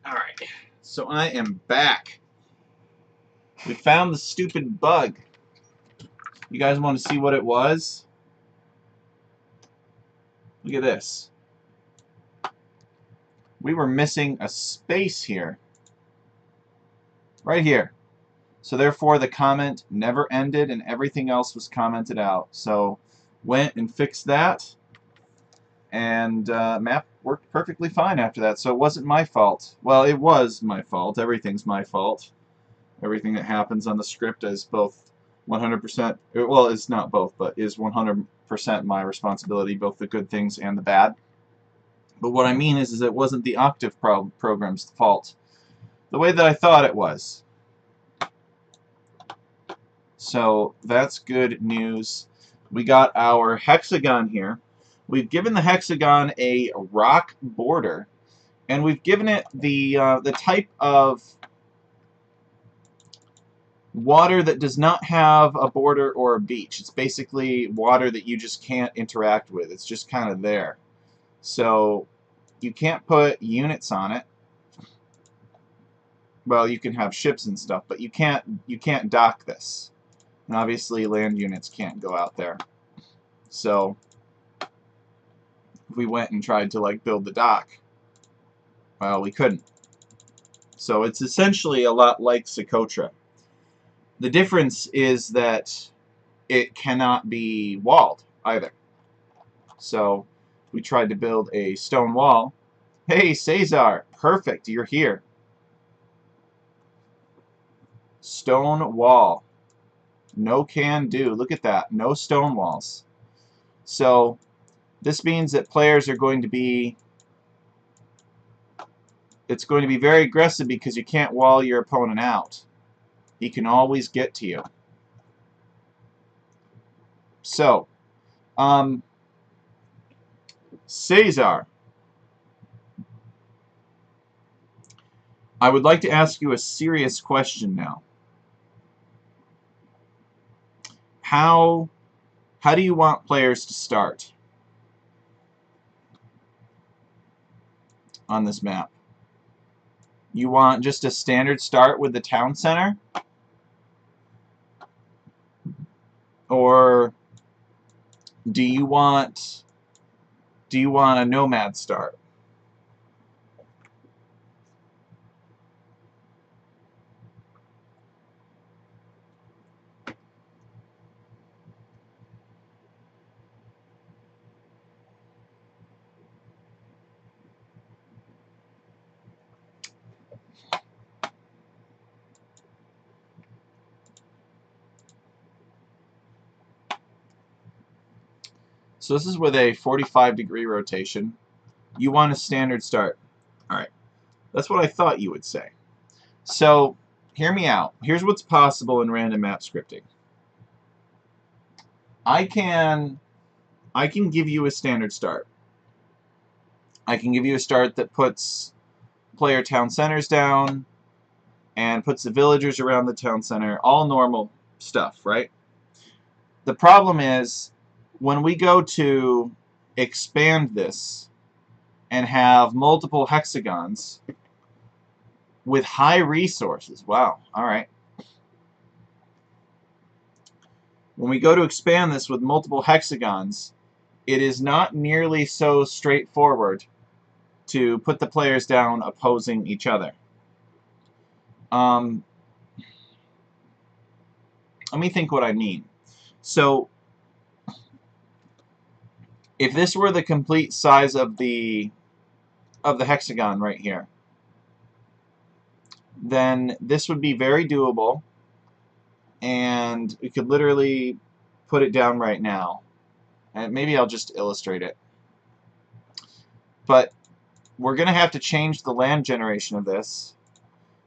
Alright, so I am back. We found the stupid bug. You guys want to see what it was? Look at this. We were missing a space here. Right here. So therefore the comment never ended and everything else was commented out. So went and fixed that, and map worked perfectly fine after that. So it wasn't my fault. Well, it was my fault. Everything's my fault. Everything that happens on the script is both 100%, well, it's not both, but is 100% my responsibility, both the good things and the bad. But what I mean is it wasn't the Octave program's fault, the way that I thought it was. So that's good news. We got our hexagon here. We've given the hexagon a rock border, and we've given it the type of water that does not have a border or a beach. It's basically water that you just can't interact with. It's just kind of there. So you can't put units on it. Well, you can have ships and stuff, but you can't dock this. And obviously land units can't go out there. So if we went and tried to like build the dock, well, we couldn't. So it's essentially a lot like Socotra. The difference is that it cannot be walled either. So we tried to build a stone wall. Hey, Cesar, perfect, you're here. Stone wall. No can do. Look at that. No stone walls. So this means that players are going to be, it's going to be very aggressive because you can't wall your opponent out. He can always get to you. So, Cesar, I would like to ask you a serious question now. How do you want players to start on this map? You want just a standard start with the town center? Or do you want a nomad start? So this is with a 45-degree rotation. You want a standard start. Alright. That's what I thought you would say. So, hear me out. Here's what's possible in random map scripting. I can give you a standard start. I can give you a start that puts player town centers down and puts the villagers around the town center. All normal stuff, right? The problem is, when we go to expand this and have multiple hexagons with high resources, wow, alright. When we go to expand this with multiple hexagons, it is not nearly so straightforward to put the players down opposing each other. Let me think what I mean. So, if this were the complete size of the hexagon right here, then this would be very doable, and we could literally put it down right now. And maybe I'll just illustrate it. But we're going to have to change the land generation of this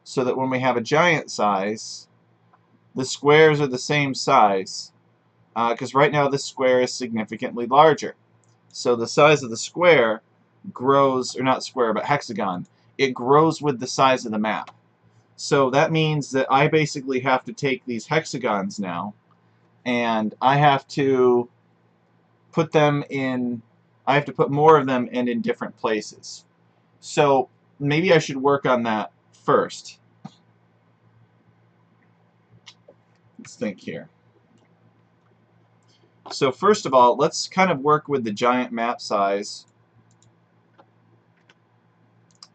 so that when we have a giant size, the squares are the same size, because right now this square is significantly larger. So the size of the square grows, or not square, but hexagon, it grows with the size of the map. So that means that I basically have to take these hexagons now, and I have to put them in, I have to put more of them in different places. So maybe I should work on that first. Let's think here. So first of all, let's kind of work with the giant map size.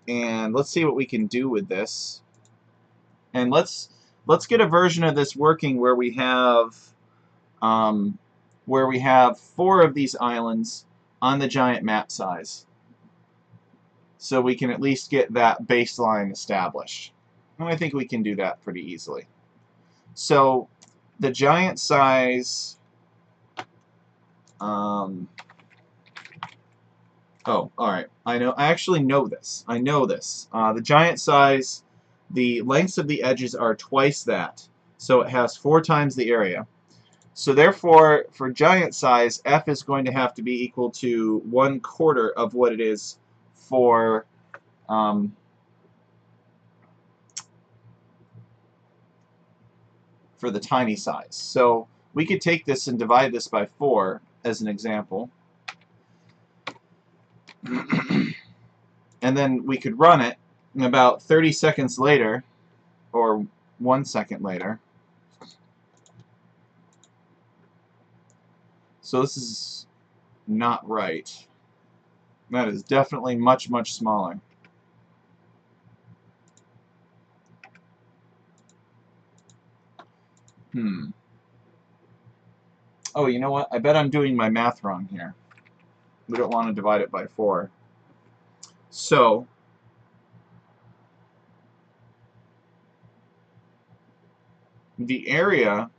And let's see what we can do with this. And let's get a version of this working where we have 4 of these islands on the giant map size, so we can at least get that baseline established. And I think we can do that pretty easily. So the giant size, oh, alright, I actually know this. I know this. The giant size, the lengths of the edges are twice that, so it has 4 times the area. So therefore, for giant size, f is going to have to be equal to 1/4 of what it is for the tiny size. So we could take this and divide this by 4 as an example. And then we could run it, and about 30 seconds later, or 1 second later. So this is not right. That is definitely much, much smaller. Oh, you know what? I bet I'm doing my math wrong here. We don't want to divide it by 4. So the area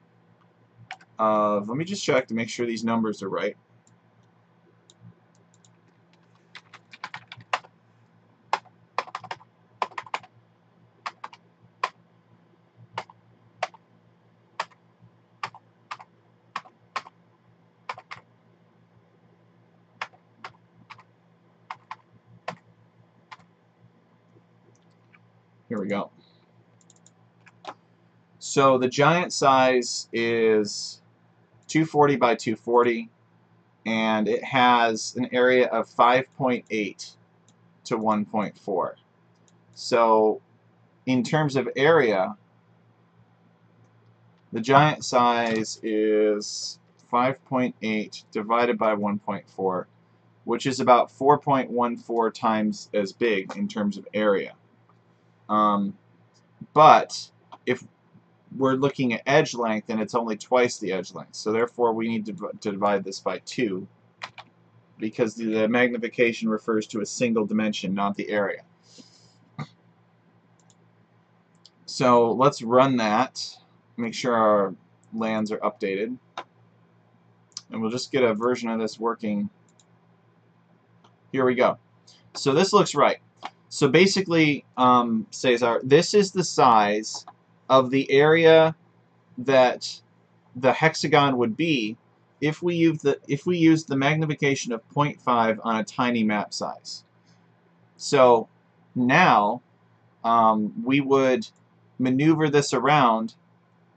of, let me just check to make sure these numbers are right. Here we go. So the giant size is 240 by 240, and it has an area of 5.8 to 1.4. So in terms of area, the giant size is 5.8 divided by 1.4, which is about 4.14 times as big in terms of area. But if we're looking at edge length, and it's only twice the edge length, so therefore we need to divide this by 2, because the magnification refers to a single dimension, not the area. So let's run that, make sure our lands are updated, and we'll just get a version of this working. Here we go. So this looks right. So basically, Cesar, this is the size of the area that the hexagon would be if we use the magnification of 0.5 on a tiny map size. So now we would maneuver this around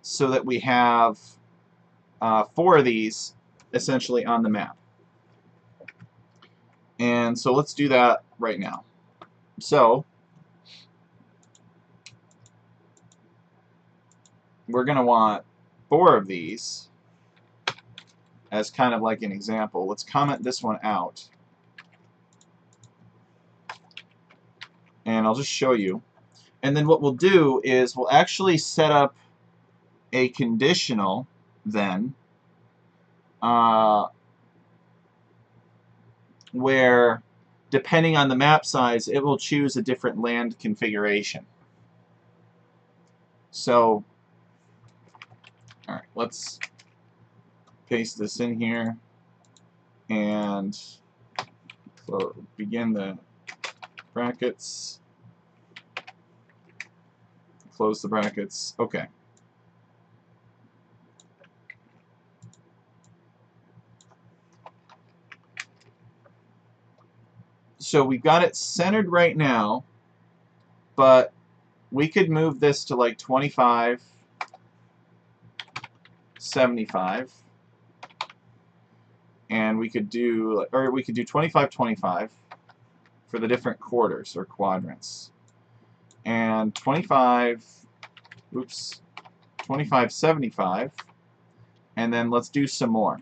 so that we have 4 of these essentially on the map. And so let's do that right now. So we're going to want 4 of these as kind of like an example. Let's comment this one out. And I'll just show you. And then what we'll do is we'll actually set up a conditional then where, depending on the map size, it will choose a different land configuration. So, alright, let's paste this in here and begin the brackets, close the brackets. Okay. So we've got it centered right now, but we could move this to like 25, 75, and we could do 25, 25, for the different quarters or quadrants. And 2575, and then let's do some more.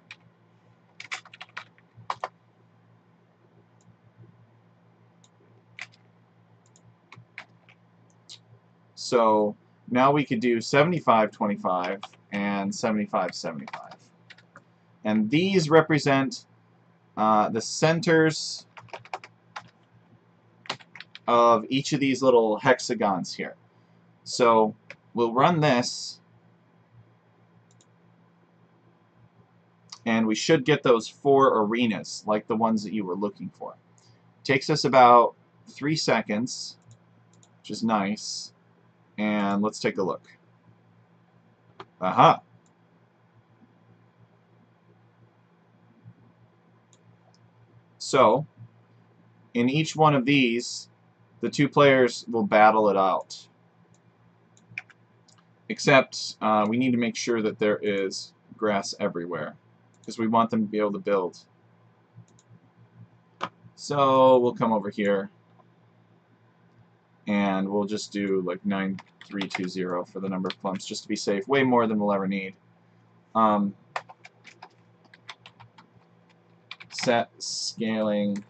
So now we could do 7525 and 7575. And these represent the centers of each of these little hexagons here. So we'll run this, and we should get those 4 arenas like the ones that you were looking for. Takes us about 3 seconds, which is nice. And let's take a look. Aha! So, in each one of these, the 2 players will battle it out. Except, we need to make sure that there is grass everywhere, because we want them to be able to build. So, we'll come over here, and we'll just do like 9320 for the number of clumps, just to be safe. Way more than we'll ever need. Set scaling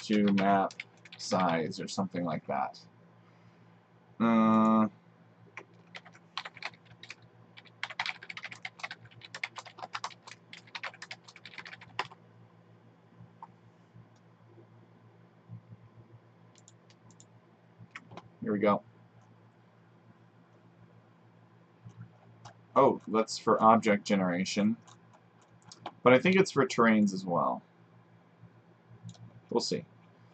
to map size or something like that. Here we go. Oh, that's for object generation. But I think it's for terrains as well. We'll see.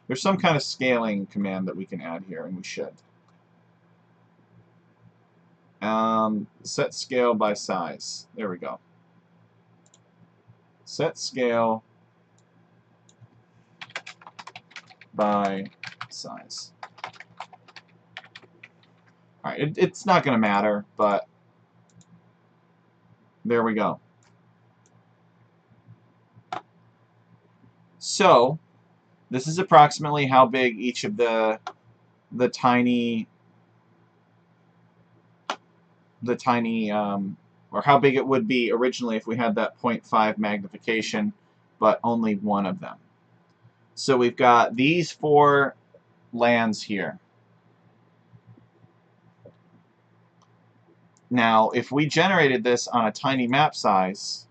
There's some kind of scaling command that we can add here, and we should. Set scale by size. There we go. Set scale by size. Alright, it's not going to matter, but there we go. So, this is approximately how big each of the tiny or how big it would be originally if we had that 0.5 magnification, but only one of them. So we've got these 4 lands here. Now, if we generated this on a tiny map size,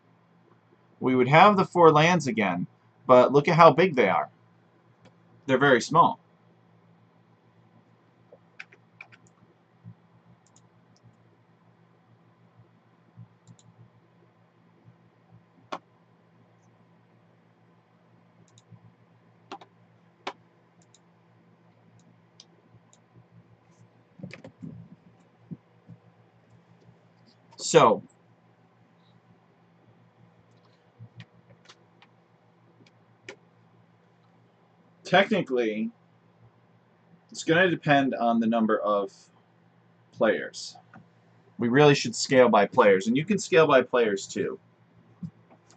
we would have the 4 lands again, but look at how big they are. They're very small. So, technically, it's going to depend on the number of players. We really should scale by players, and you can scale by players too.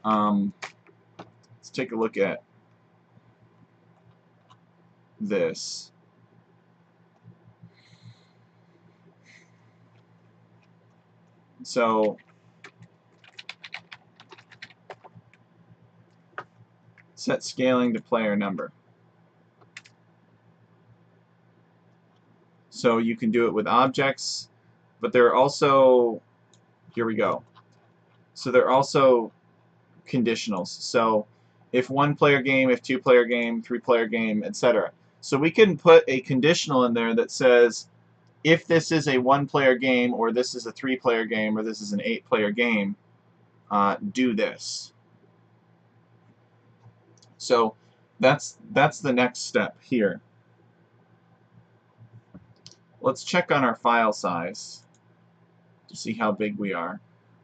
Let's take a look at this. So, set scaling to player number. So you can do it with objects, but there are also, here we go. So there are also conditionals. So if 1-player game, if 2-player game, 3-player game, etc. So we can put a conditional in there that says, if this is a 1-player game, or this is a 3-player game, or this is an 8-player game, do this. So that's the next step here. Let's check on our file size to see how big we are.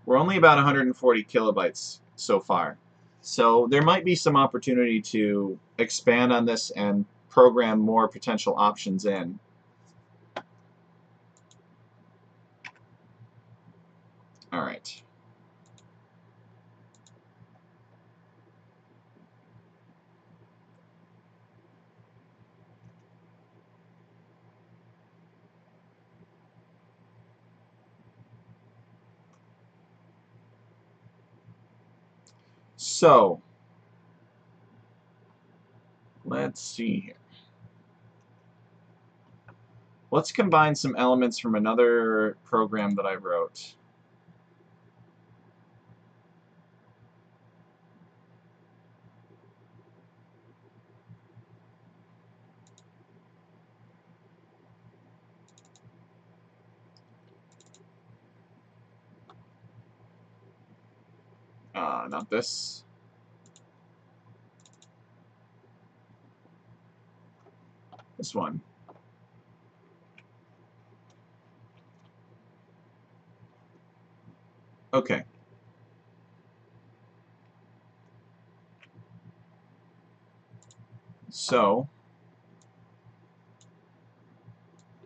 We're only about 140 kilobytes so far. So there might be some opportunity to expand on this and program more potential options in. All right. So, let's see here. Let's combine some elements from another program that I wrote. Not this. This one. Okay. So,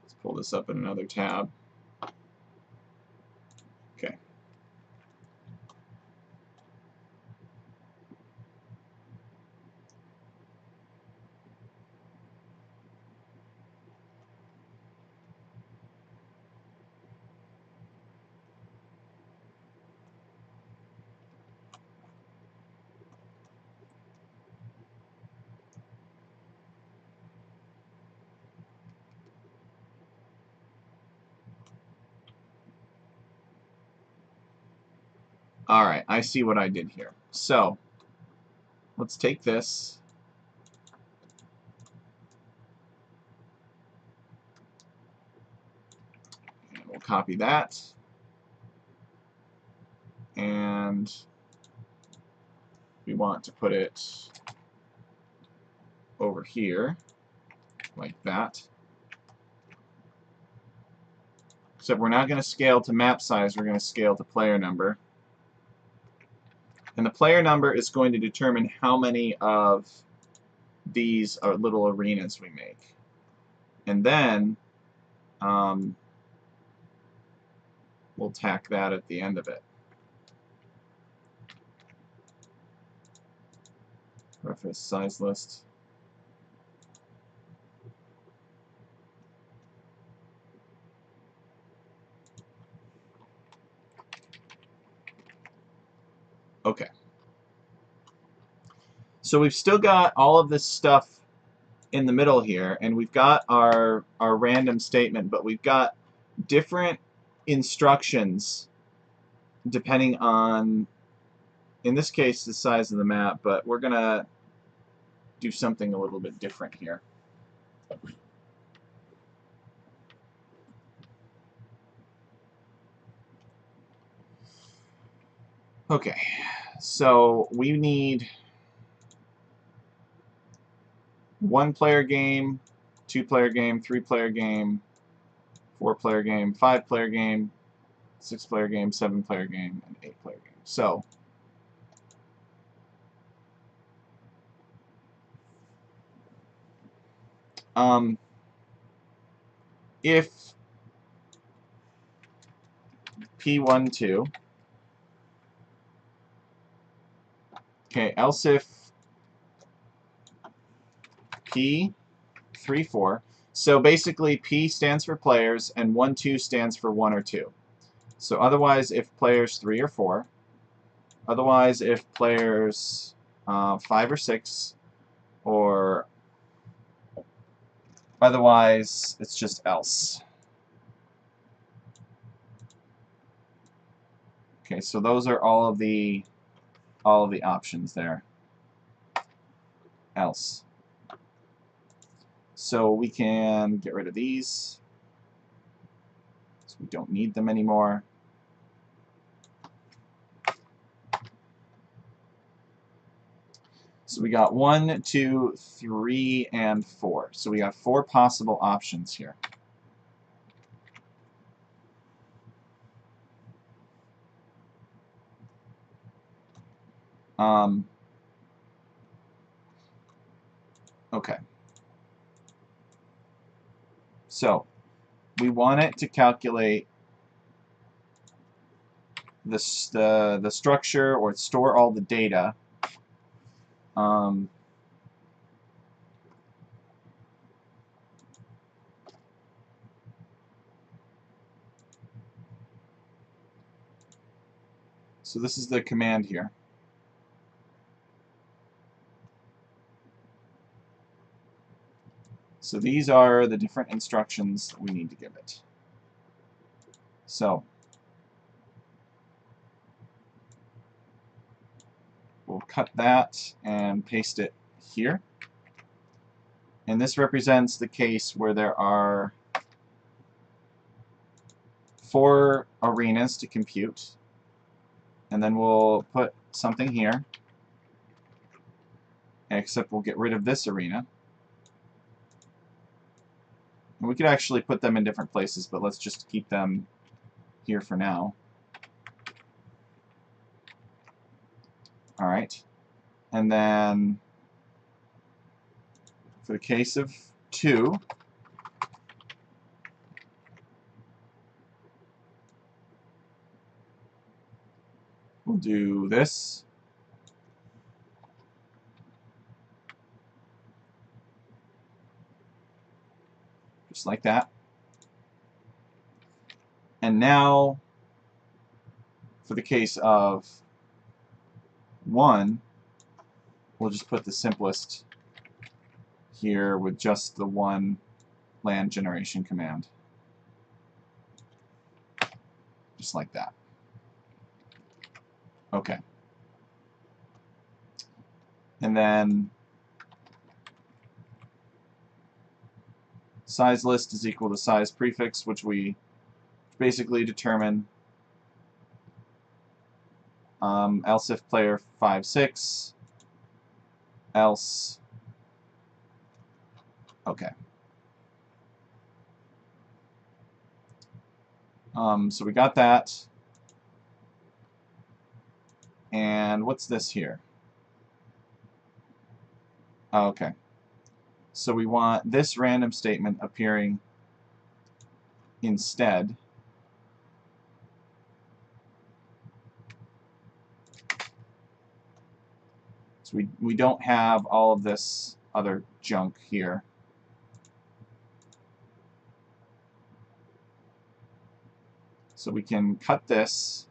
let's pull this up in another tab. Okay. Alright, I see what I did here. So, let's take this. And we'll copy that. And we want to put it over here, like that. Except we're not going to scale to map size, we're going to scale to player number. And the player number is going to determine how many of these little arenas we make. And then we'll tack that at the end of it. Reference size list. Okay. So we've still got all of this stuff in the middle here, and we've got our random statement, but we've got different instructions depending on, in this case, the size of the map, but we're going to do something a little bit different here. Okay, so we need 1-player game, 2-player game, 3-player game, 4-player game, 5-player game, 6-player game, 7-player game, and 8-player game. So, if P12, okay, else if P34, so basically P stands for players and 1, 2 stands for 1 or 2. So otherwise if players 3 or 4, otherwise if players 5 or 6, or otherwise it's just else. Okay, so those are all of the options there. Else. So we can get rid of these. So we don't need them anymore. So we got 1, 2, 3, and 4. So we got 4 possible options here. Okay. So we want it to calculate the structure or store all the data. So this is the command here. So these are the different instructions that we need to give it. So we'll cut that and paste it here. And this represents the case where there are 4 arenas to compute. And then we'll put something here, except we'll get rid of this arena. And we could actually put them in different places, but let's just keep them here for now. Alright. And then for the case of 2, we'll do this. Just like that. And now, for the case of 1, we'll just put the simplest here with just the one land generation command. Just like that. Okay. And then size list is equal to size prefix, which we basically determine else if player 5/6, else. Okay. So we got that. And what's this here? Oh, okay. So we want this random statement appearing instead. So we don't have all of this other junk here. So we can cut this.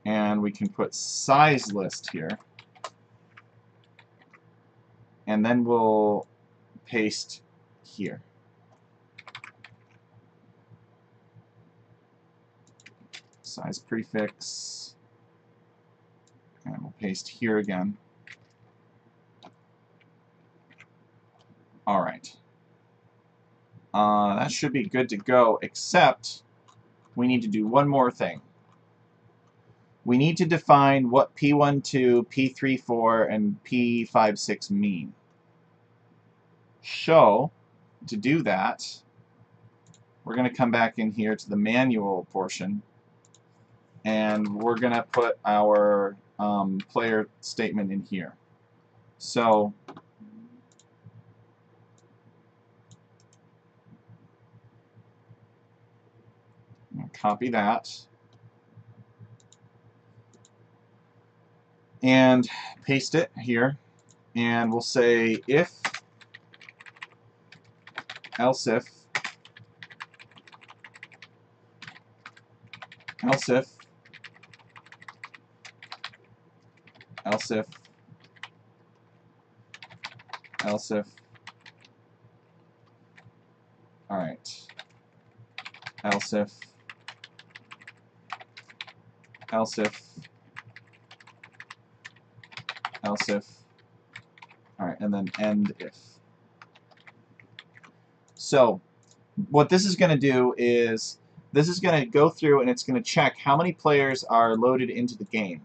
And we can put size list here. And then we'll paste here. Size prefix. And we'll paste here again. Alright. That should be good to go, except we need to do one more thing. We need to define what P12, P34, and P56 mean. So, to do that, we're going to come back in here to the manual portion, and we're going to put our player statement in here. So, I'm going to copy that. And paste it here, and we'll say if, else if, else if, else if, else if, alright, else if, else if, else if, alright, and then end if. So what this is going to do is this is going to go through and it's going to check how many players are loaded into the game.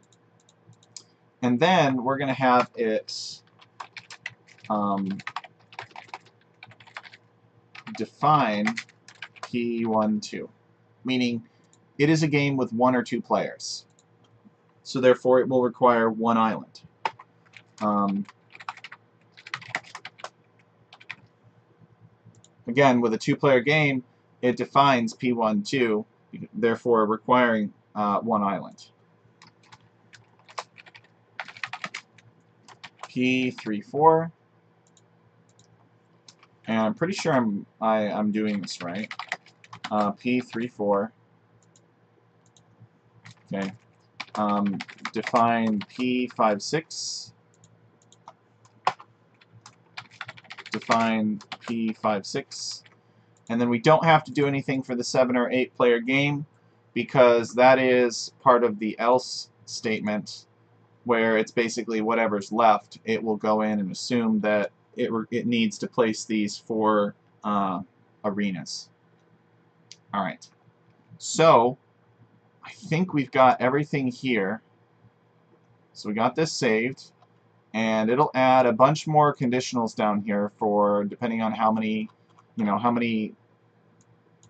And then we're going to have it define P12, meaning it is a game with 1 or 2 players. So therefore it will require 1 island. Again, with a 2-player game, it defines P12, therefore requiring 1 island. P34, and I'm pretty sure I'm doing this right. P34. Okay. define P56, define P56, and then we don't have to do anything for the 7 or 8 player game because that is part of the else statement where it's basically whatever's left, it will go in and assume that it needs to place these 4 arenas. Alright, so I think we've got everything here. So we got this saved, and it'll add a bunch more conditionals down here for depending on how many, how many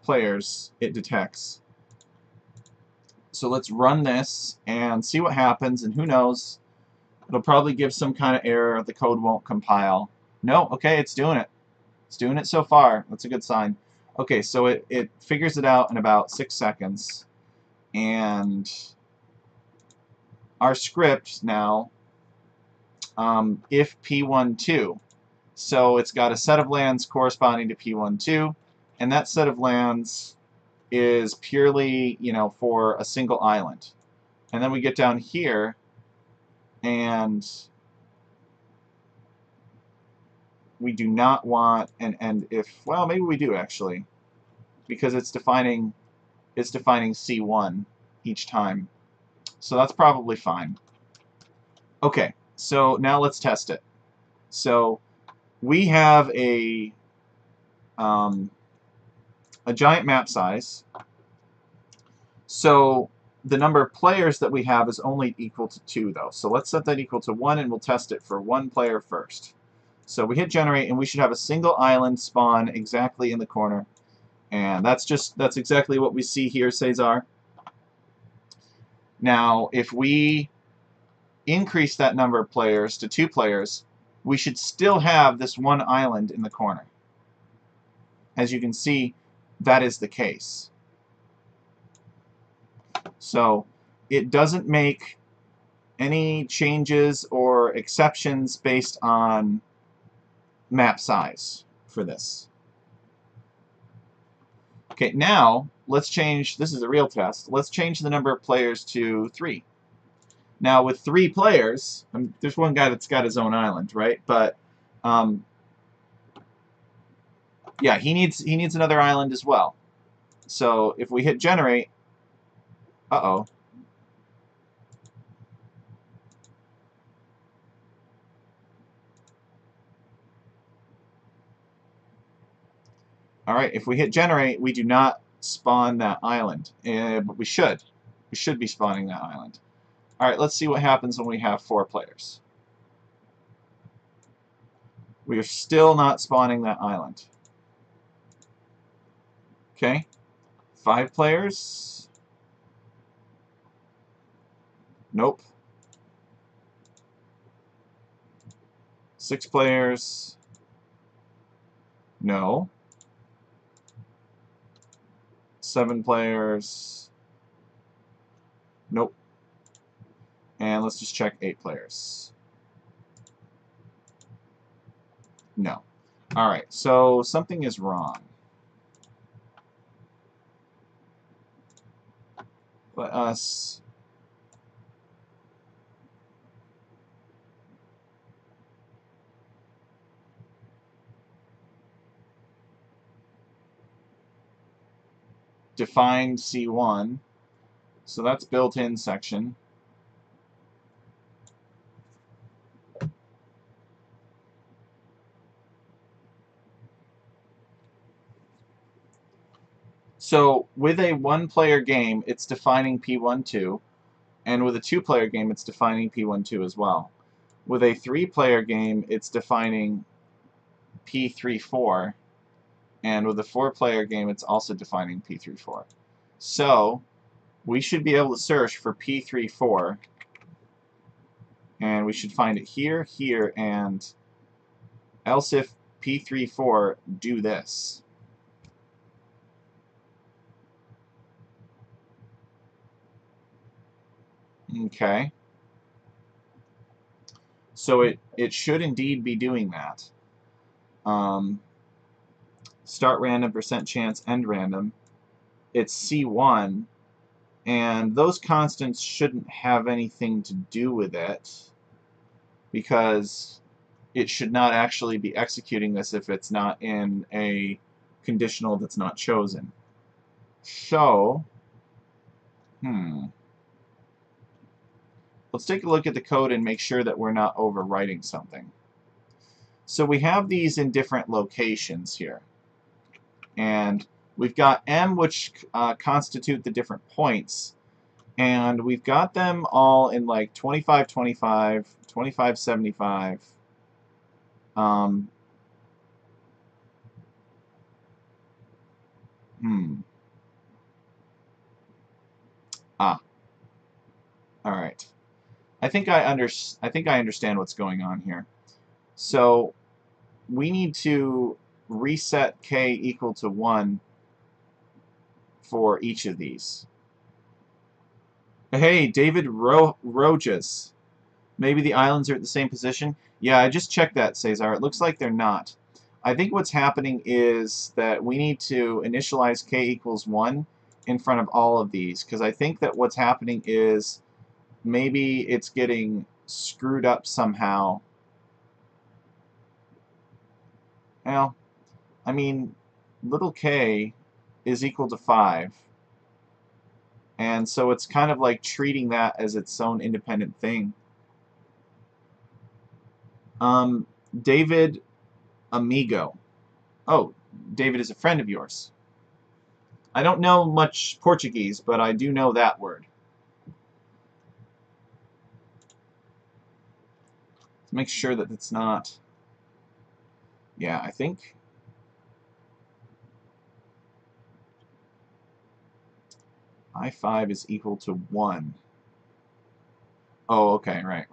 players it detects. So let's run this and see what happens, and who knows, it'll probably give some kind of error, the code won't compile. No, okay, it's doing it. It's doing it so far. That's a good sign. Okay, so it figures it out in about 6 seconds, and our script now, if P12, so it's got a set of lands corresponding to P12, and that set of lands is purely, for a single island. And then we get down here, and we do not want, and if, well, maybe we do actually, because it's defining C1 each time. So that's probably fine. Okay, so now let's test it. So we have a giant map size. So the number of players that we have is only equal to 2 though. So let's set that equal to 1 and we'll test it for 1 player first. So we hit generate and we should have a single island spawn exactly in the corner. And that's exactly what we see here, Cesar. Now, if we increase that number of players to 2 players, we should still have this 1 island in the corner. As you can see, that is the case. So it doesn't make any changes or exceptions based on map size for this. Okay, now let's change, this is a real test, let's change the number of players to 3. Now with 3 players, there's one guy that's got his own island, right? But yeah, he needs another island as well. So if we hit generate, uh-oh. Alright, if we hit generate, we do not spawn that island. But we should. We should be spawning that island. Alright, let's see what happens when we have 4 players. We are still not spawning that island. Okay. 5 players. Nope. 6 players. No. 7 players. Nope. And let's just check 8 players. No. Alright, so something is wrong. Let us define C1. So that's built-in section. So with a 1-player game, it's defining P12, and with a 2-player game, it's defining P12 as well. With a 3-player game, it's defining P34, and with a 4-player game, it's also defining P34. So we should be able to search for P34, and we should find it here, here, and else if P34, do this. Okay. So it should indeed be doing that. Start random, percent chance, end random. It's C1. And those constants shouldn't have anything to do with it, because it should not actually be executing this if it's not in a conditional that's not chosen. So, let's take a look at the code and make sure that we're not overwriting something. So we have these in different locations here. And we've got M, which constitute the different points. And we've got them all in like 25, 25, 25, 75. All right. I think I understand what's going on here. So we need to reset k equal to 1 for each of these. Hey, David Rojas. Maybe the islands are at the same position? Yeah, I just checked that, Cesar. It looks like they're not. I think what's happening is that we need to initialize k equals 1 in front of all of these, because I think that what's happening is maybe it's getting screwed up somehow. Well, I mean, little k is equal to 5. And so it's kind of like treating that as its own independent thing. David Amigo. Oh, David is a friend of yours. I don't know much Portuguese, but I do know that word. Let's make sure that it's not... Yeah, I think... I5 is equal to 1. Oh, okay, right.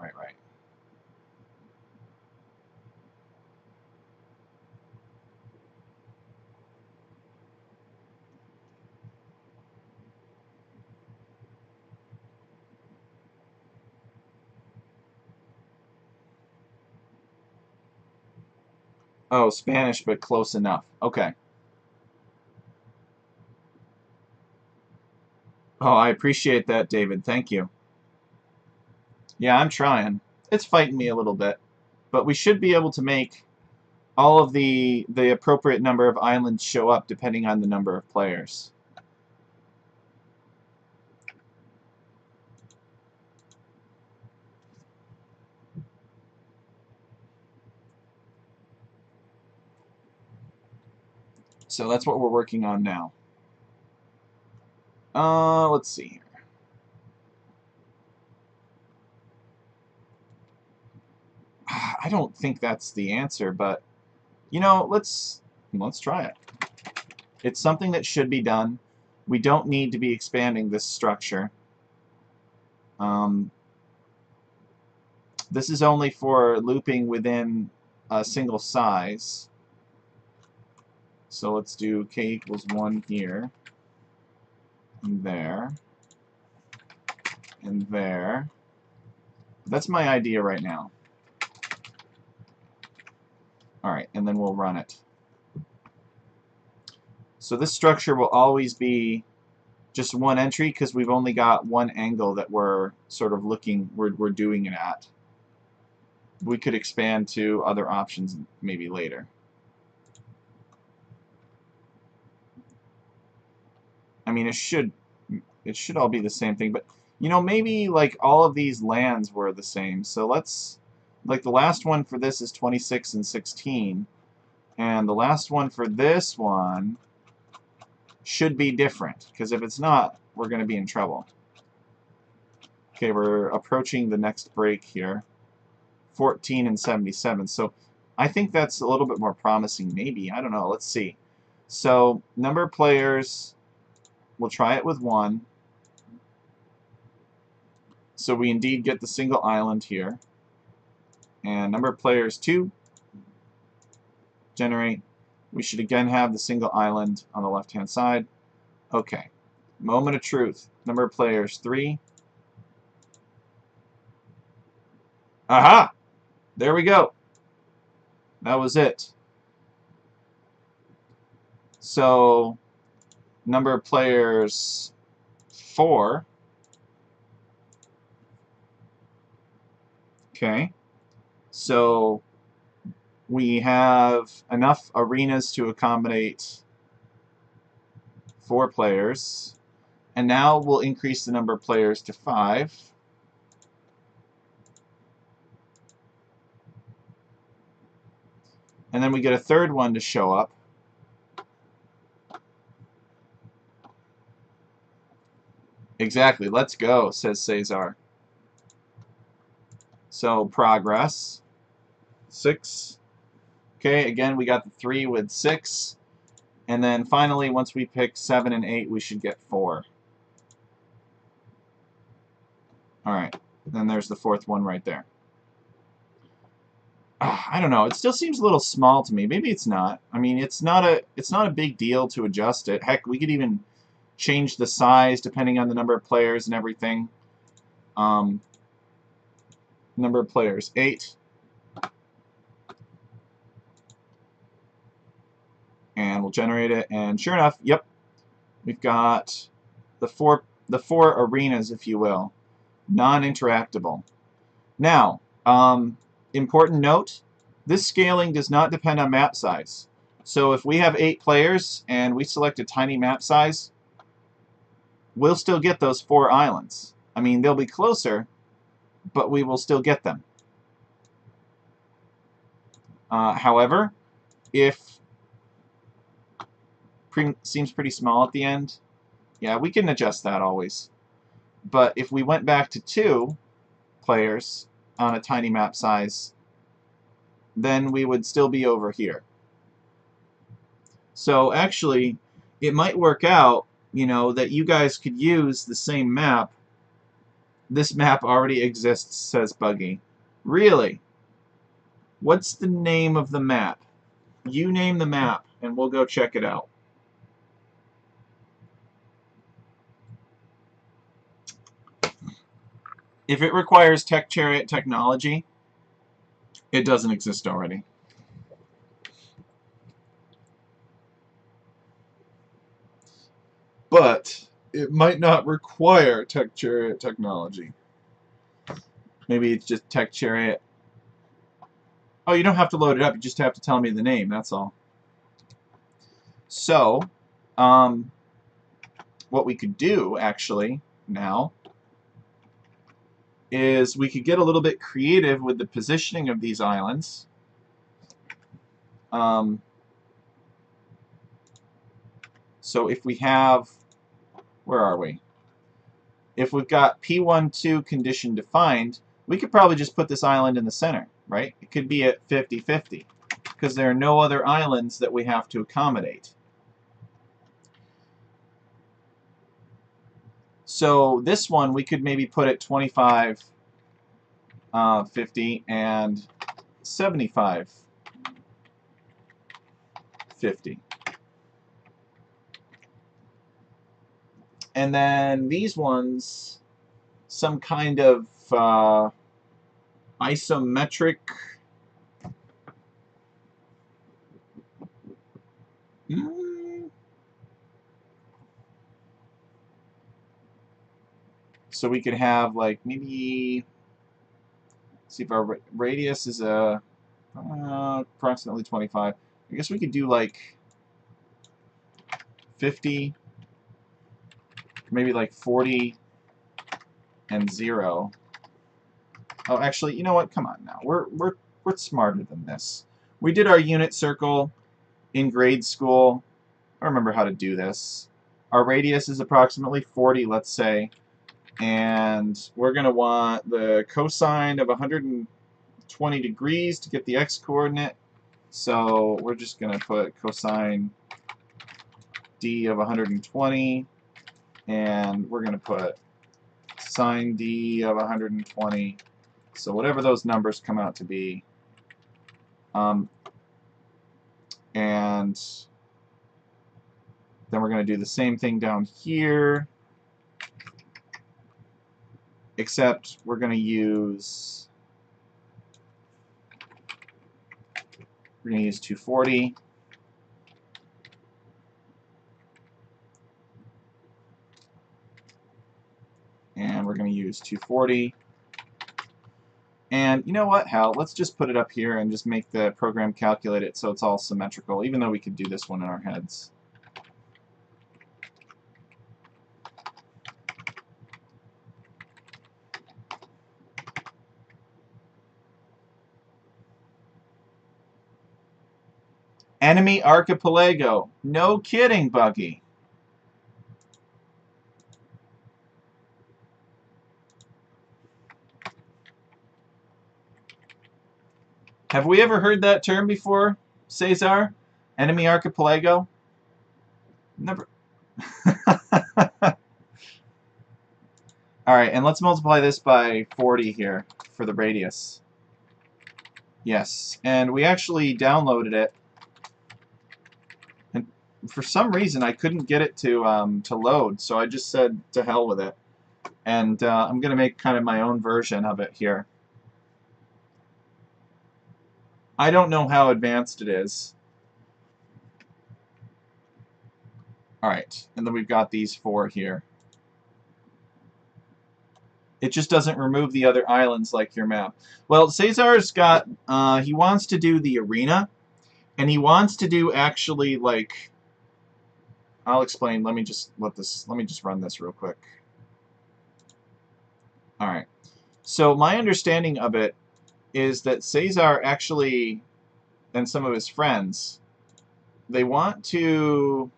Oh, Spanish, but close enough. Okay. Oh, I appreciate that, David. Thank you. Yeah, I'm trying. It's fighting me a little bit. But we should be able to make all of the appropriate number of islands show up depending on the number of players. So that's what we're working on now. Let's see here. I don't think that's the answer, but you know, let's try it. It's something that should be done. We don't need to be expanding this structure. This is only for looping within a single size. So let's do k equals 1 here, and there, and there. That's my idea right now. Alright, and then we'll run it. So this structure will always be just one entry because we've only got one angle that we're sort of we're doing it at. We could expand to other options maybe later. I mean, it should all be the same thing, but you know, maybe like all of these lands were the same. So let's, like the last one for this is 26 and 16, and the last one for this one should be different, because if it's not, we're going to be in trouble. Okay, we're approaching the next break here. 14 and 77. So I think that's a little bit more promising, maybe. I don't know. Let's see. So number of players, we'll try it with 1. So we indeed get the single island here. And number of players 2. Generate. We should again have the single island on the left-hand side. Okay. Moment of truth. Number of players 3. Aha! There we go. That was it. So number of players 4. Okay, so we have enough arenas to accommodate 4 players, and now we'll increase the number of players to 5. And then we get a third one to show up. Exactly, let's go, says Cesar. So progress, 6. Okay, again we got the 3 with 6. And then finally, once we pick 7 and 8, we should get 4. Alright, then there's the 4th one right there. I don't know, it still seems a little small to me. Maybe it's not. I mean, it's not a big deal to adjust it. Heck, we could even change the size depending on the number of players and everything. Number of players, 8. And we'll generate it, and sure enough, yep, we've got the four arenas, if you will, non-interactable. Now, important note, this scaling does not depend on map size. So if we have 8 players and we select a tiny map size, we'll still get those 4 islands. I mean, they'll be closer, but we will still get them. However, if seems pretty small at the end, yeah, we can adjust that always. But if we went back to 2 players on a tiny map size, then we would still be over here. So actually, it might work out, you know, that you guys could use the same map. This map already exists, says Buggy. Really? What's the name of the map? You name the map, and we'll go check it out. If it requires Tech Chariot technology, it doesn't exist already. But it might not require Tech Chariot technology. Maybe it's just Tech Chariot. Oh, you don't have to load it up. You just have to tell me the name. That's all. So, what we could do, actually, now, is we could get a little bit creative with the positioning of these islands. So if we have, where are we? If we've got P12 condition defined, we could probably just put this island in the center, right? It could be at 50-50, because there are no other islands that we have to accommodate. So this one we could maybe put at 25, 50, and 75, 50. And then these ones, some kind of isometric so we could have like maybe, see if our radius is approximately 25. I guess we could do like 50, maybe like 40 and 0. Oh, actually, you know what? Come on now. We're smarter than this. We did our unit circle in grade school. I remember how to do this. Our radius is approximately 40, let's say, and we're going to want the cosine of 120 degrees to get the x-coordinate. So we're just going to put cosine d of 120, and we're going to put sine d of 120. So whatever those numbers come out to be. And then we're going to do the same thing down here, except we're going to use 240. And we're going to use 240. And you know what? Hell, let's just put it up here and just make the program calculate it so it's all symmetrical, even though we could do this one in our heads. Enemy archipelago. No kidding, Buggy. Have we ever heard that term before, Cesar? Enemy archipelago? Never. Alright, and let's multiply this by 40 here for the radius. Yes, and we actually downloaded it. And for some reason, I couldn't get it to load, so I just said to hell with it. And I'm going to make kind of my own version of it here. I don't know how advanced it is. Alright, and then we've got these 4 here. It just doesn't remove the other islands like your map. Well, Cesar's got, he wants to do the arena, and he wants to do actually like, I'll explain, let me just run this real quick. Alright, so my understanding of it is that Cesar actually, and some of his friends, they want to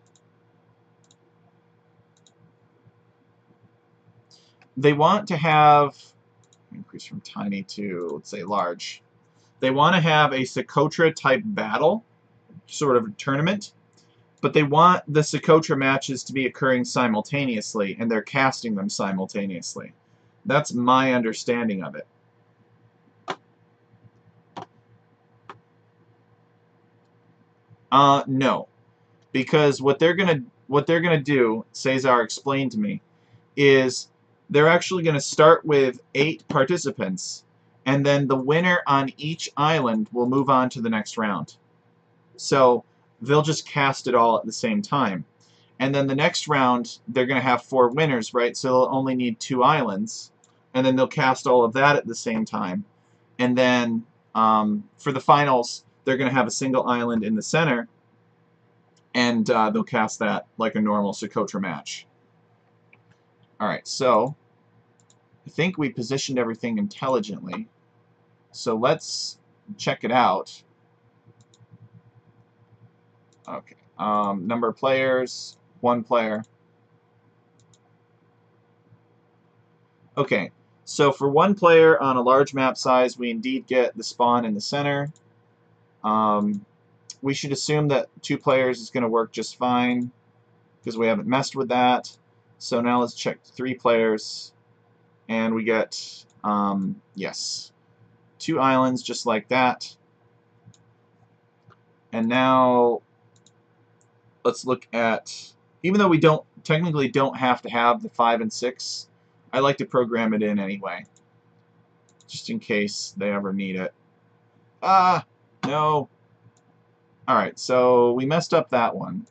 have, increase from tiny to, let's say, large. They want to have a Socotra type battle, sort of a tournament, but they want the Socotra matches to be occurring simultaneously, and they're casting them simultaneously. That's my understanding of it. No, because what they're gonna do, Cesar explained to me, is they're actually going to start with 8 participants, and then the winner on each island will move on to the next round. So they'll just cast it all at the same time. And then the next round, they're going to have 4 winners, right? So they'll only need 2 islands, and then they'll cast all of that at the same time. And then for the finals, they're going to have a single island in the center, and they'll cast that like a normal Socotra match. Alright, so I think we positioned everything intelligently. So let's check it out. Okay, number of players, 1 player. Okay, so for 1 player on a large map size, we indeed get the spawn in the center. We should assume that 2 players is going to work just fine, because we haven't messed with that. So now let's check 3 players, and we get, yes, 2 islands just like that. And now let's look at, even though we technically don't have to have the 5 and 6, I like to program it in anyway, just in case they ever need it. Ah, no. Alright, so we messed up that one.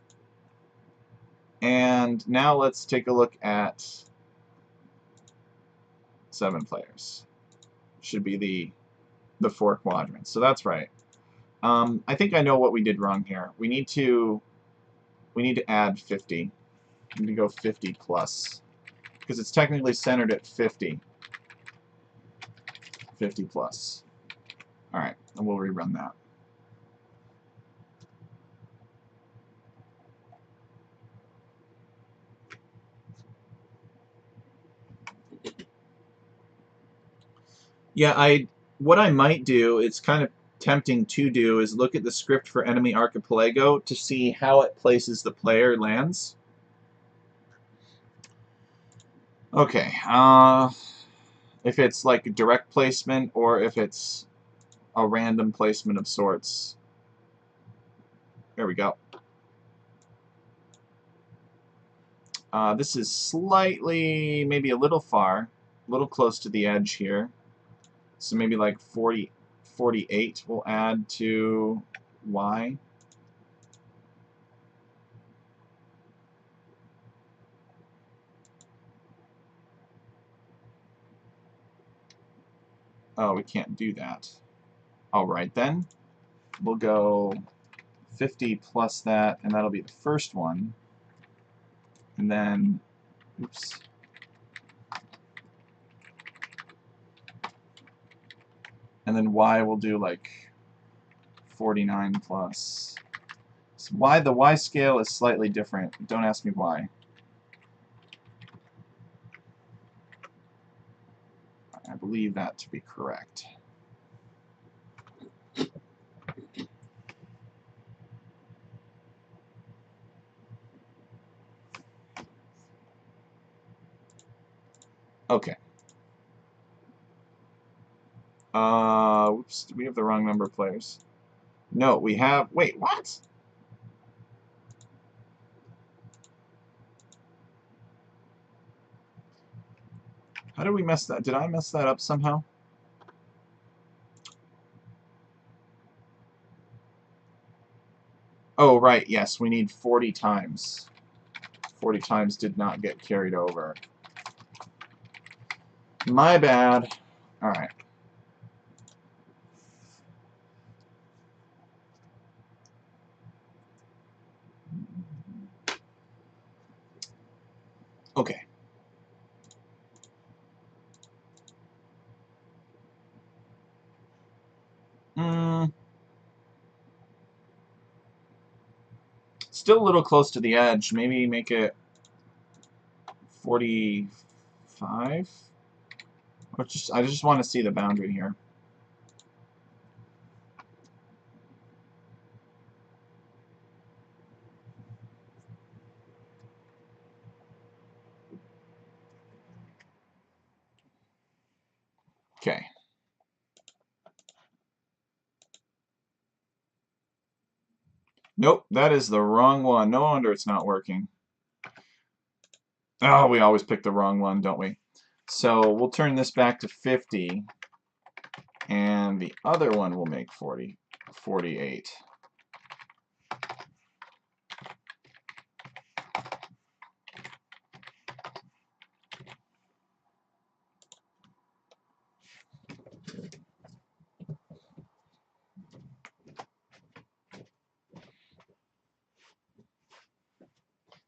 And now let's take a look at 7 players. Should be the 4 quadrants. So that's right. I think I know what we did wrong here. We need to add 50. We need to go 50 plus, because it's technically centered at 50. 50 plus. Alright, and we'll rerun that. Yeah, what I might do, it's kind of tempting to do, is look at the script for Enemy Archipelago to see how it places the player lands. Okay, if it's like a direct placement or if it's a random placement of sorts. There we go. This is slightly, maybe a little far, a little close to the edge here. So maybe like 48 we'll add to Y. Oh, we can't do that. Alright then. We'll go 50 plus that, and that'll be the first one. And then, oops. And then y will do like 49 plus. So the y scale is slightly different. Don't ask me why. I believe that to be correct. Okay. Whoops, we have the wrong number of players. No, we have... Wait, what? How did we mess that? Did I mess that up somehow? Oh, right, yes, we need 40 times. 40 times did not get carried over. My bad. Alright. Okay. Still a little close to the edge. Maybe make it 45? Or I just want to see the boundary here. Okay. Nope, that is the wrong one. No wonder it's not working. Oh, we always pick the wrong one, don't we? So we'll turn this back to 50, and the other one will make 48.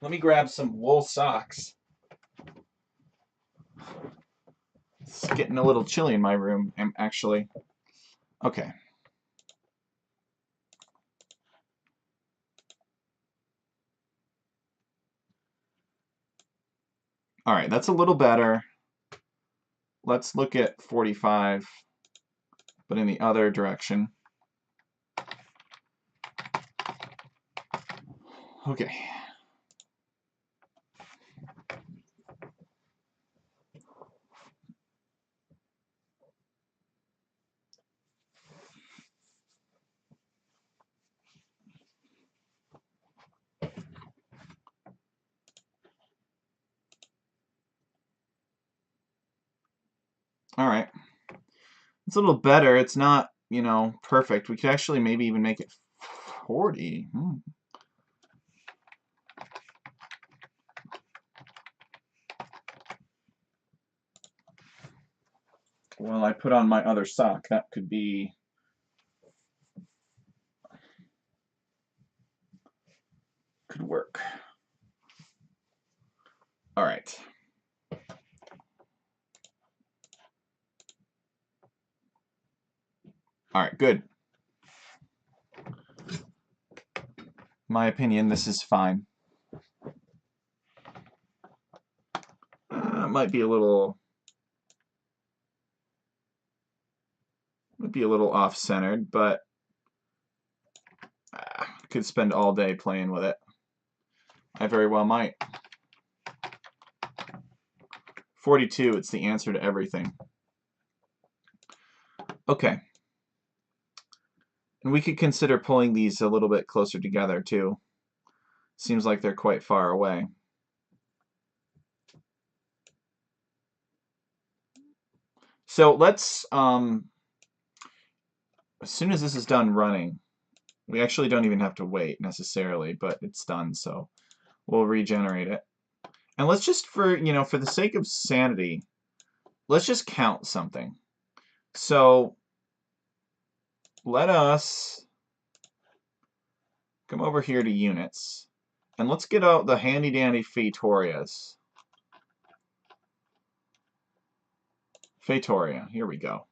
Let me grab some wool socks. It's getting a little chilly in my room, actually. Okay. Alright, that's a little better. Let's look at 45, but in the other direction. Okay. Alright. It's a little better. It's not, you know, perfect. We could actually maybe even make it 40. Well, I put on my other sock. That could be... could work. Alright. Alright, good. My opinion, this is fine. Might be a little off-centered, but could spend all day playing with it. I very well might. 42, it's the answer to everything. Okay. And we could consider pulling these a little bit closer together, too. Seems like they're quite far away. So let's, as soon as this is done running, we actually don't even have to wait necessarily, but it's done, so we'll regenerate it. And let's just, for the sake of sanity, let's just count something. So let us come over here to units, and let's get out the handy dandy Fetorias. Fetoria, here we go.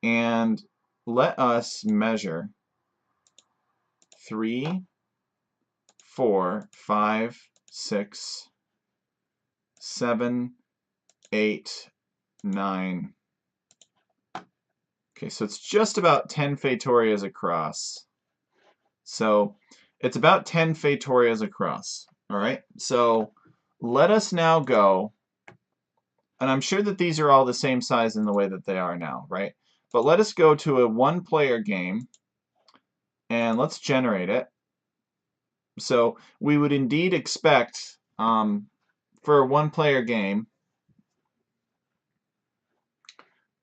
And let us measure 3, 4, 5, 6, 7, 8, 9. Okay, so it's just about 10 Fetorias across. So it's about 10 Fetorias across. All right, so let us now go, and I'm sure that these are all the same size in the way that they are now, right? But let us go to a one-player game, and let's generate it. So we would indeed expect, for a one-player game,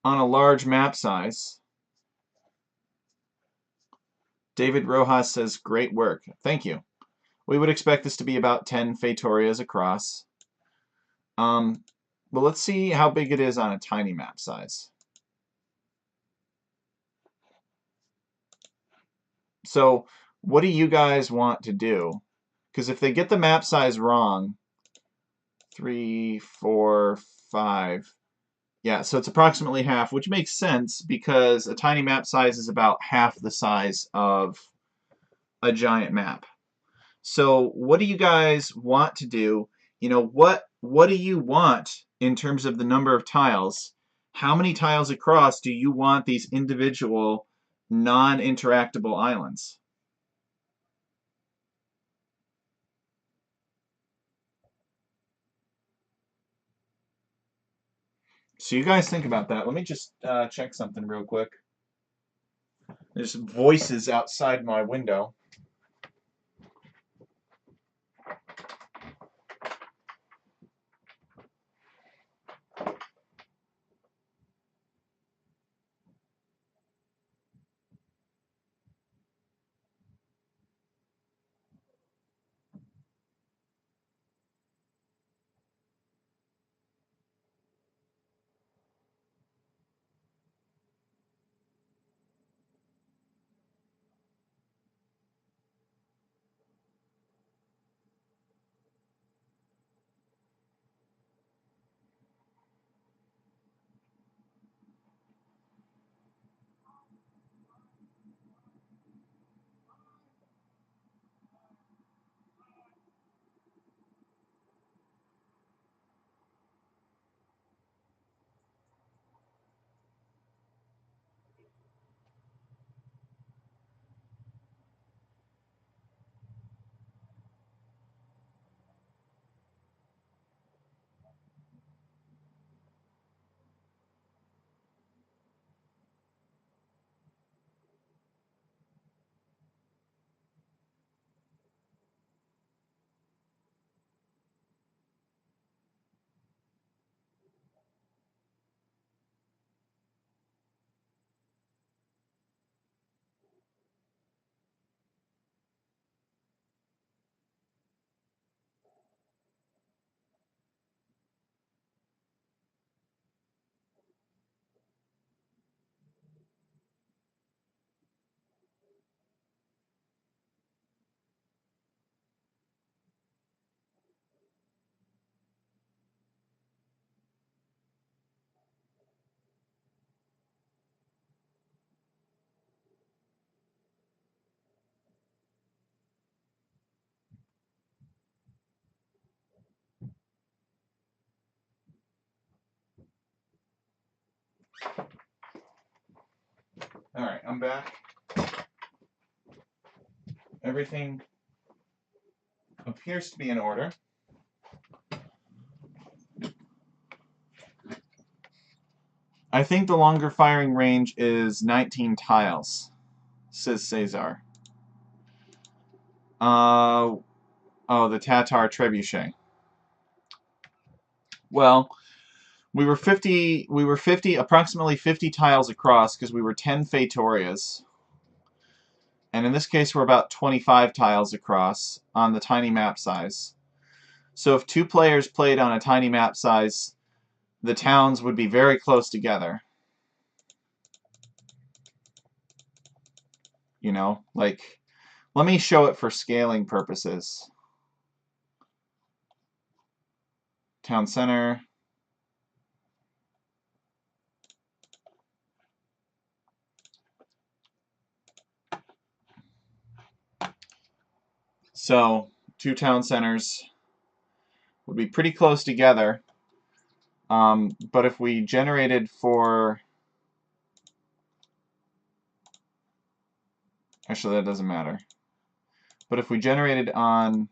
on a large map size. David Rojas says, great work. Thank you. We would expect this to be about 10 Fetorias across. But let's see how big it is on a tiny map size. So what do you guys want to do? Because if they get the map size wrong, 3, 4, 5, yeah, so it's approximately half, which makes sense because a tiny map size is about half the size of a giant map. So what do you guys want to do? You know, what do you want in terms of the number of tiles? How many tiles across do you want these individual non-interactable islands? So you guys think about that. Let me just check something real quick. There's voices outside my window. All right, I'm back. Everything appears to be in order. I think the longer firing range is 19 tiles, says Cesar. Oh, the Tatar Trebuchet. Well, we were 50, approximately 50 tiles across because we were 10 Fetorias. And in this case, we're about 25 tiles across on the tiny map size. So if two players played on a tiny map size, the towns would be very close together. you know? Like, let me show it for scaling purposes. Town center. So, two town centers would be pretty close together. But if we generated for... Actually, that doesn't matter. But if we generated on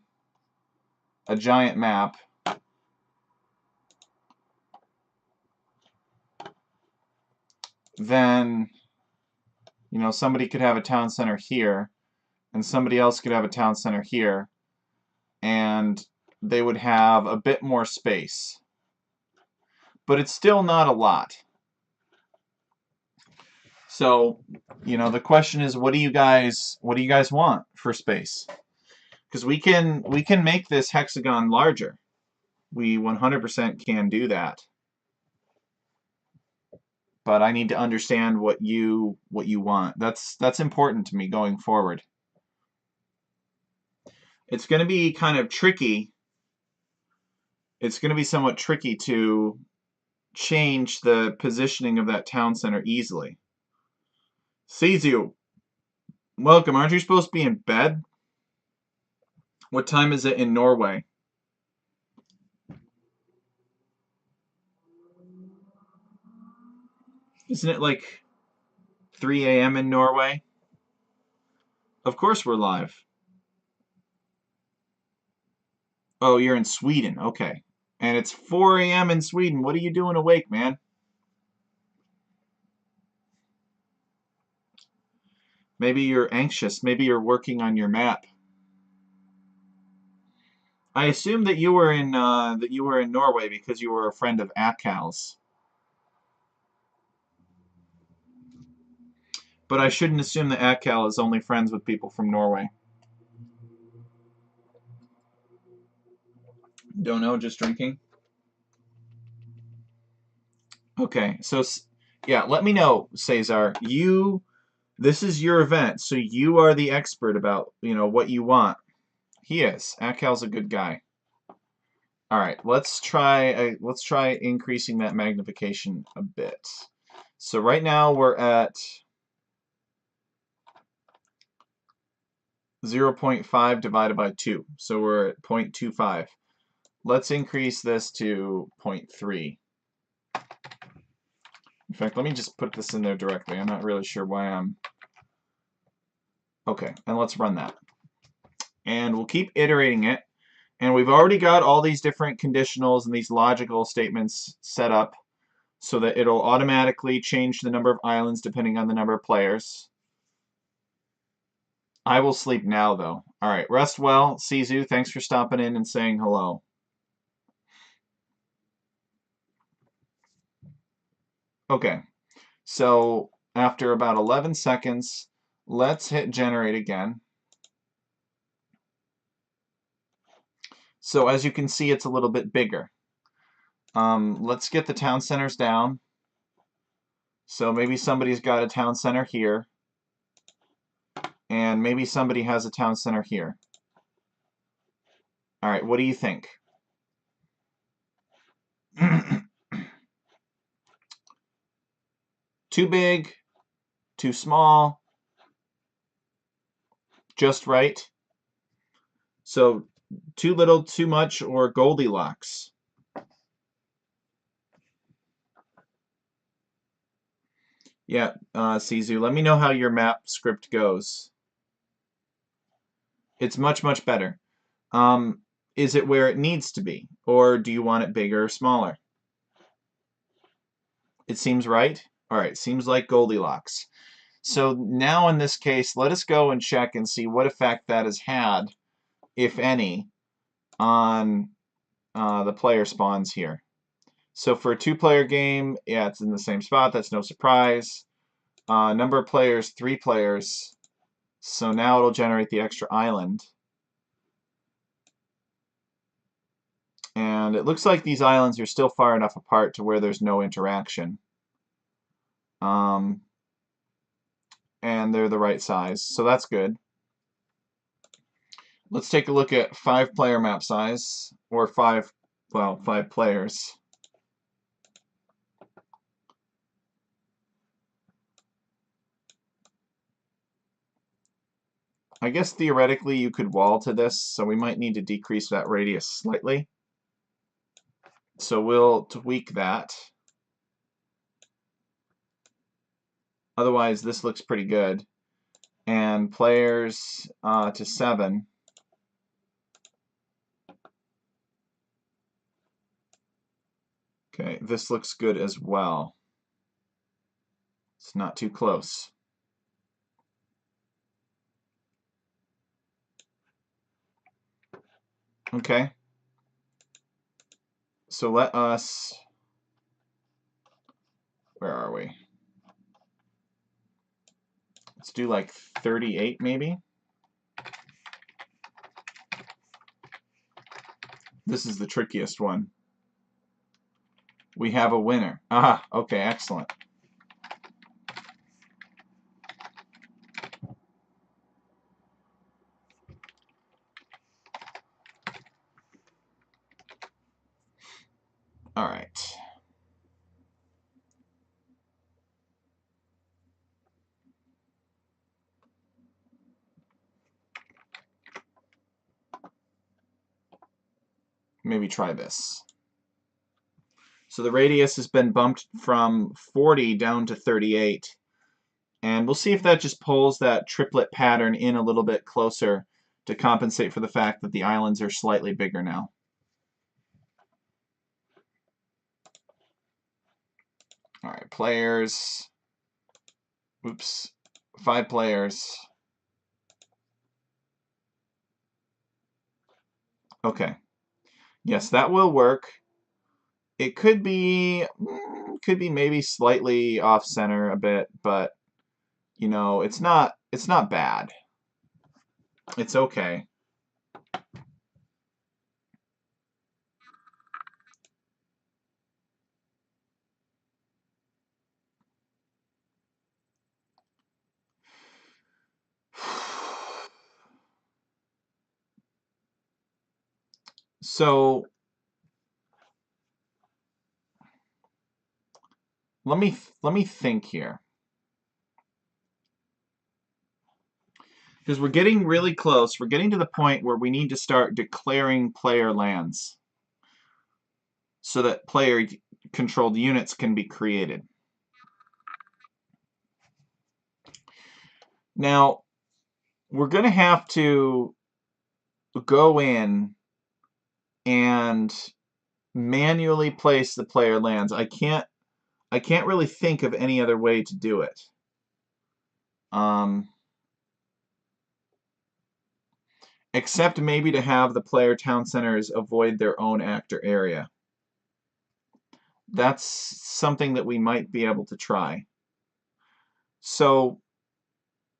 a giant map, then, you know, somebody could have a town center here, and somebody else could have a town center here, and they would have a bit more space. But it's still not a lot. So, you know, the question is, what do you guys want for space? Because we can make this hexagon larger. We 100% can do that. But I need to understand what you want. That's important to me going forward. It's going to be kind of tricky. It's going to be somewhat tricky to change the positioning of that town center easily. Sees you. Welcome. Aren't you supposed to be in bed? What time is it in Norway? Isn't it like 3 a.m. in Norway? Of course we're live. Oh, you're in Sweden. Okay. And it's 4 a.m. in Sweden. What are you doing awake, man? Maybe you're anxious. Maybe you're working on your map. I assume that you were in Norway because you were a friend of Akal's. But I shouldn't assume that Akal is only friends with people from Norway. Don't know, just drinking. Okay, so yeah, let me know, Cesar. This is your event, so you are the expert about, you know, what you want. He is. Akal's a good guy. All right, let's try increasing that magnification a bit. So right now we're at 0.5 divided by 2. So we're at 0.25. Let's increase this to 0.3. In fact, let me just put this in there directly. I'm not really sure why I'm... Okay, and let's run that. And we'll keep iterating it. And we've already got all these different conditionals and these logical statements set up so that it'll automatically change the number of islands depending on the number of players. I will sleep now, though. All right, rest well. Sizu, thanks for stopping in and saying hello. Okay, so after about 11 seconds, let's hit generate again. So as you can see, it's a little bit bigger. Let's get the town centers down. So maybe somebody's got a town center here. And maybe somebody has a town center here. All right, what do you think? Too big? Too small? Just right? So too little, too much, or Goldilocks? Yeah, Sizu, let me know how your map script goes. It's much, much better. Is it where it needs to be? Or do you want it bigger or smaller? It seems right? All right, seems like Goldilocks. So now in this case, let us go and check and see what effect that has had, if any, on the player spawns here. So for a 2-player game, yeah, it's in the same spot. That's no surprise. Number of players, 3 players. So now it'll generate the extra island. And it looks like these islands are still far enough apart to where there's no interaction. and they're the right size, so that's good. Let's take a look at 5-player map size, or 5 players. I guess theoretically you could wall to this, so we might need to decrease that radius slightly. So we'll tweak that. Otherwise, this looks pretty good. And players to 7. Okay, this looks good as well. It's not too close. Okay. So let us... Where are we? Let's do like 38 maybe. This is the trickiest one. We have a winner. Ah, okay, excellent. All right. Maybe try this. So the radius has been bumped from 40 down to 38. And we'll see if that just pulls that triplet pattern in a little bit closer to compensate for the fact that the islands are slightly bigger now. All right, players. Oops, 5 players. Okay. Yes, that will work. It could be maybe slightly off center a bit, but you know, it's not bad. It's okay. So let me think here. Because we're getting really close. We're getting to the point where we need to start declaring player lands so that player-controlled units can be created. Now, we're going to have to go in and manually place the player lands. I can't really think of any other way to do it. Except maybe to have the player town centers avoid their own actor area. That's something that we might be able to try. So,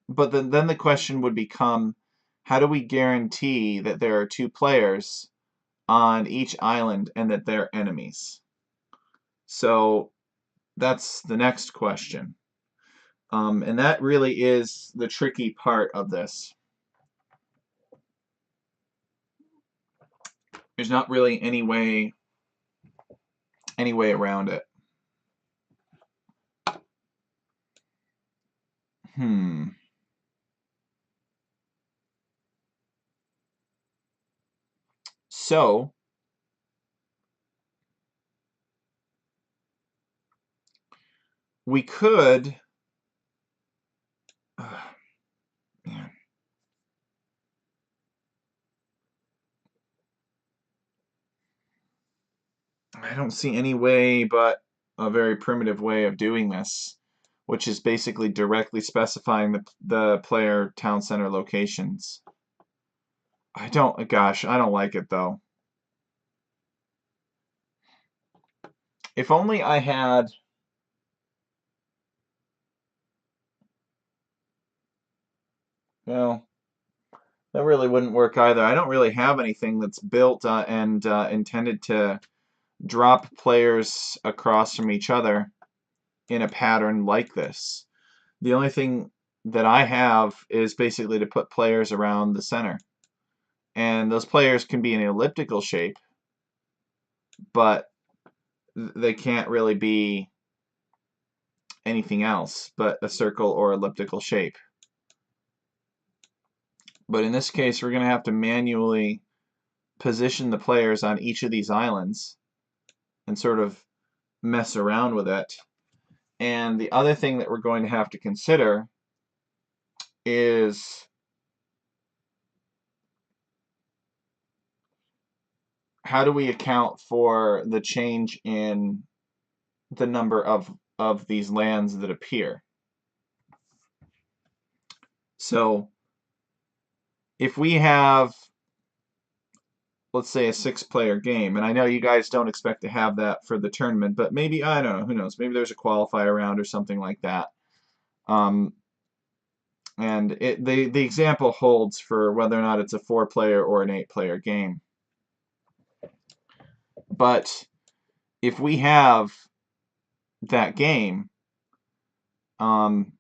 but then the question would become, how do we guarantee that there are 2 players on each island and that they're enemies? So that's the next question. And that really is the tricky part of this. There's not really any way around it. So we could man. I don't see any way but a very primitive way of doing this, which is basically directly specifying the player town center locations. I don't like it though. If only I had... Well, that really wouldn't work either. I don't really have anything that's built and intended to drop players across from each other in a pattern like this. The only thing that I have is basically to put players around the center. And those players can be in an elliptical shape, but they can't really be anything else but a circle or elliptical shape. But in this case, we're going to have to manually position the players on each of these islands and sort of mess around with it. And the other thing that we're going to have to consider is how do we account for the change in the number of these lands that appear. So if we have, let's say, a 6-player game, and I know you guys don't expect to have that for the tournament, but maybe, I don't know, who knows, maybe there's a qualifier round or something like that. And the example holds for whether or not it's a 4-player or an 8-player game. But if we have that game, and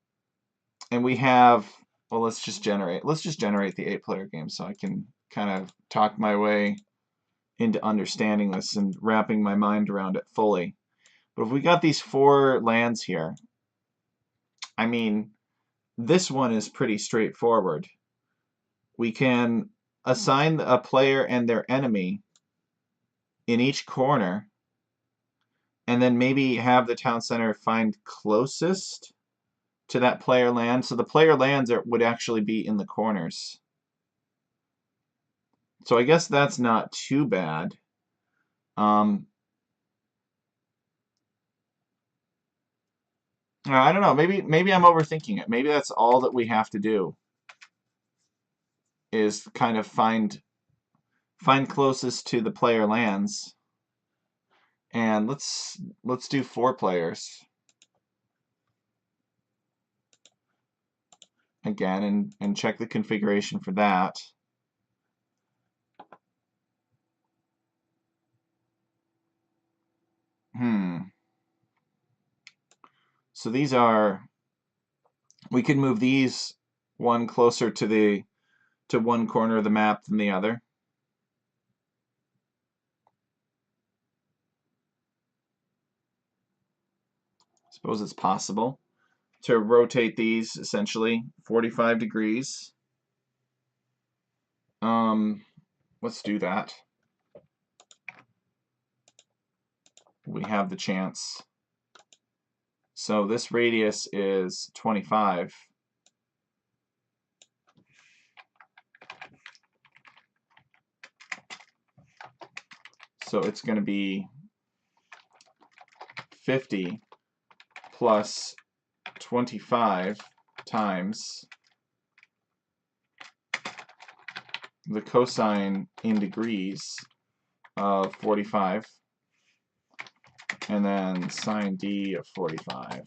we have, well, let's just generate the 8-player game so I can kind of talk my way into understanding this and wrapping my mind around it fully. But if we got these 4 lands here, I mean, this one is pretty straightforward. We can assign a player and their enemy in each corner, and then maybe have the town center find closest to that player land. So the player lands would actually be in the corners. So I guess that's not too bad. I don't know. Maybe I'm overthinking it. Maybe that's all that we have to do is kind of find closest to the player lands. And let's do 4 players again and check the configuration for that. So these are, we could move these one closer to one corner of the map than the other. Suppose it's possible to rotate these essentially 45 degrees. Let's do that. We have the chance. So this radius is 25. So it's going to be 50 plus 25 times the cosine in degrees of 45, and then sine d of 45.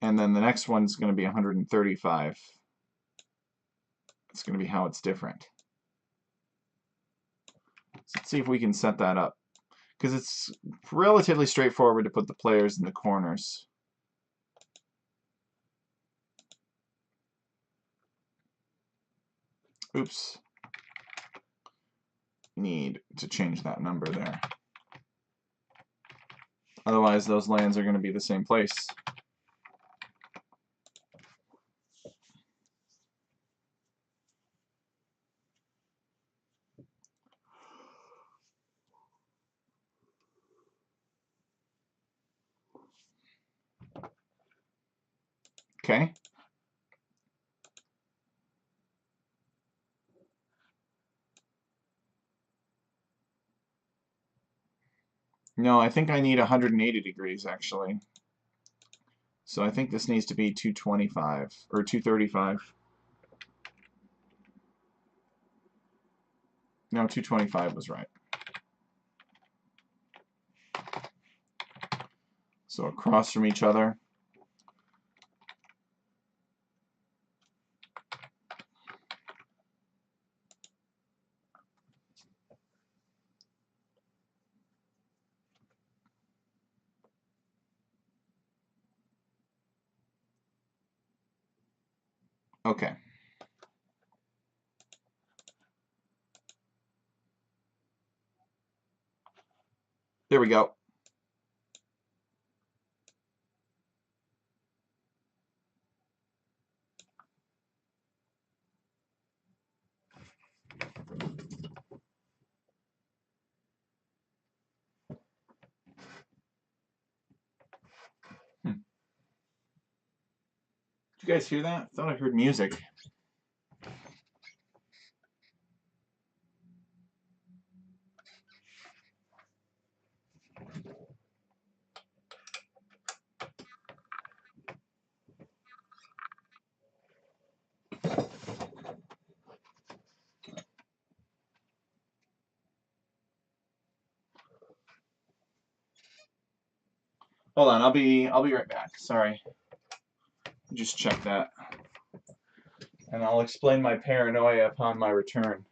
And then the next one's going to be 135. It's going to be how it's different. So let's see if we can set that up, because it's relatively straightforward to put the players in the corners. Oops. Need to change that number there. Otherwise, those lands are going to be the same place. Okay. No, I think I need 180 degrees actually. So I think this needs to be 225 or 235. No, 225 was right. So across from each other. Okay. There we go. Did you guys hear that? I thought I heard music. Hold on, I'll be right back. Sorry. Just check that. And I'll explain my paranoia upon my return.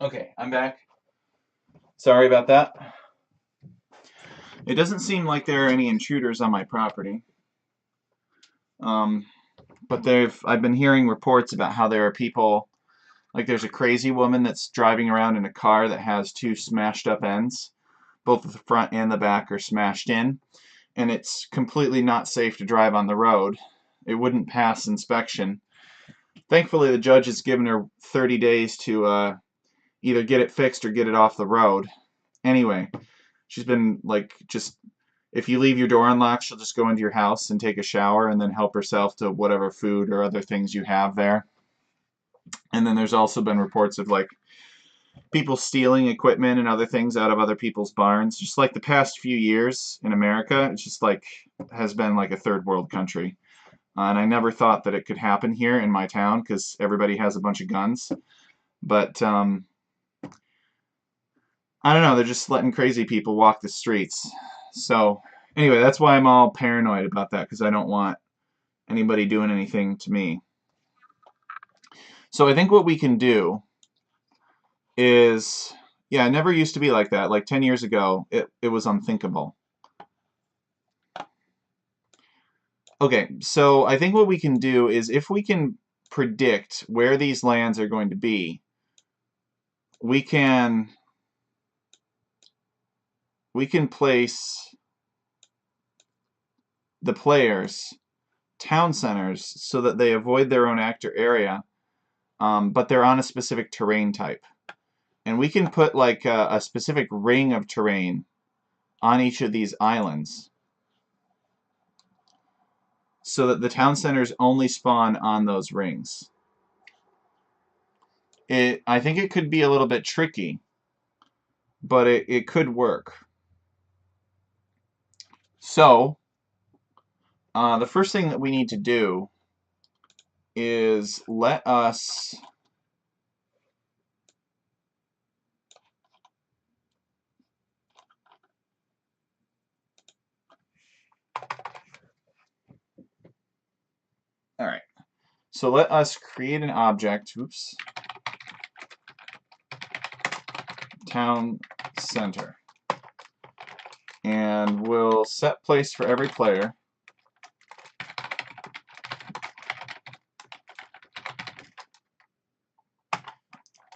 Okay, I'm back. Sorry about that. It doesn't seem like there are any intruders on my property. But I've been hearing reports about how there are people, like there's a crazy woman that's driving around in a car that has two smashed up ends. Both the front and the back are smashed in, and it's completely not safe to drive on the road. It wouldn't pass inspection. Thankfully, the judge has given her 30 days to either get it fixed or get it off the road. Anyway, she's been like just if you leave your door unlocked, she'll just go into your house and take a shower and then help herself to whatever food or other things you have there. And then there's also been reports of like people stealing equipment and other things out of other people's barns. Just like the past few years in America, it's just like has been like a third world country. And I never thought that it could happen here in my town because everybody has a bunch of guns. But I don't know, they're just letting crazy people walk the streets. So anyway, that's why I'm all paranoid about that, because I don't want anybody doing anything to me. So I think what we can do is, yeah, it never used to be like that. Like 10 years ago, it was unthinkable. Okay, so I think what we can do is if we can predict where these lands are going to be, we can place the players town centers so that they avoid their own actor area, but they're on a specific terrain type. And we can put like a specific ring of terrain on each of these islands so that the town centers only spawn on those rings. I think it could be a little bit tricky, but it could work. So, the first thing that we need to do is let us So let us create an object, oops, town center. And we'll set place for every player.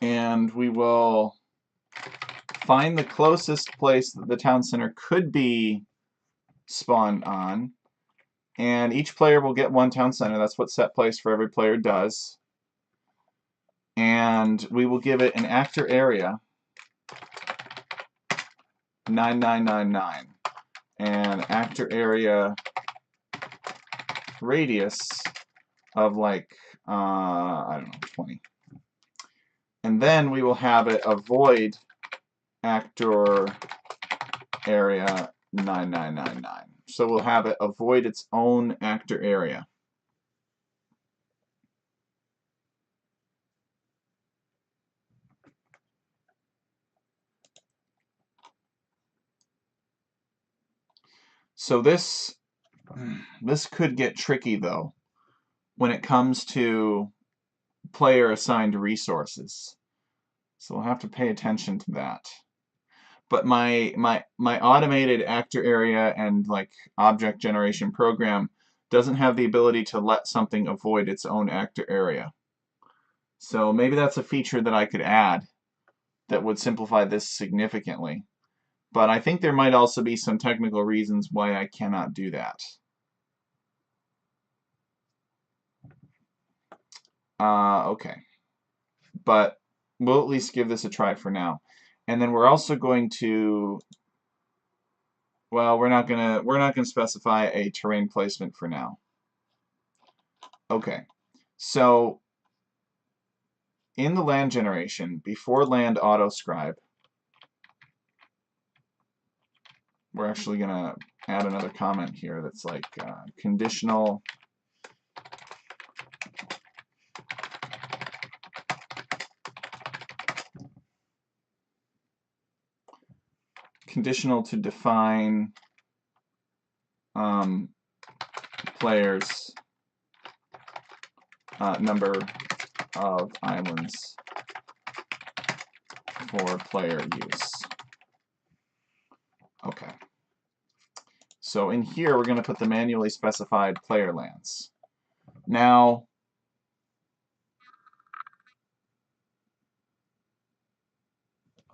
And we will find the closest place that the town center could be spawned on. And each player will get one town center. That's what set place for every player does. And we will give it an actor area, 9999, and actor area radius of like, I don't know, 20. And then we will have it avoid actor area 9999. So we'll have it avoid its own actor area. So this could get tricky though when it comes to player assigned resources. So we'll have to pay attention to that. But my automated actor area and like object generation program doesn't have the ability to let something avoid its own actor area. So maybe that's a feature that I could add that would simplify this significantly. But I think there might also be some technical reasons why I cannot do that. Okay. But we'll at least give this a try for now. And then we're also going to, well, we're not gonna specify a terrain placement for now. Okay. So in the land generation, before land autoscribe, we're actually gonna add another comment here that's like conditional to define players number of islands for player use. Okay. So in here we're going to put the manually specified player lands. Now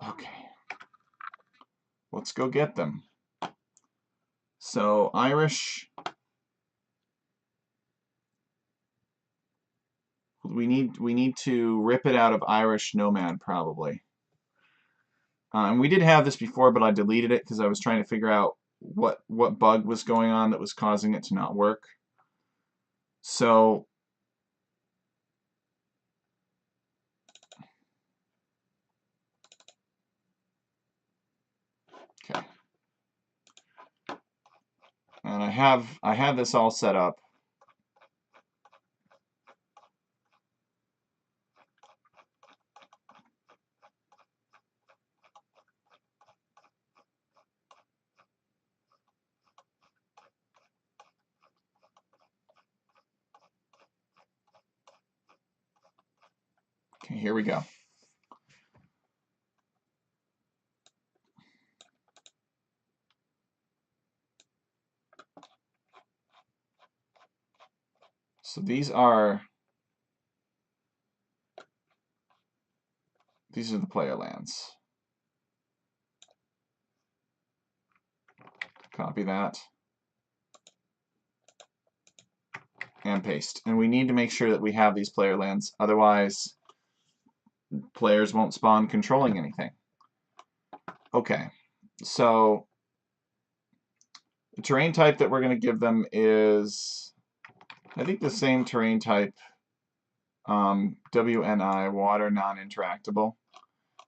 okay. Let's go get them. So Irish, we need to rip it out of Irish Nomad probably. And we did have this before, but I deleted it because I was trying to figure out what bug was going on that was causing it to not work. So okay. And I have this all set up. Okay, here we go. So these are the player lands. Copy that. And paste. And we need to make sure that we have these player lands, otherwise players won't spawn controlling anything. Okay, so the terrain type that we're going to give them is, I think, the same terrain type, WNI, water non-interactable.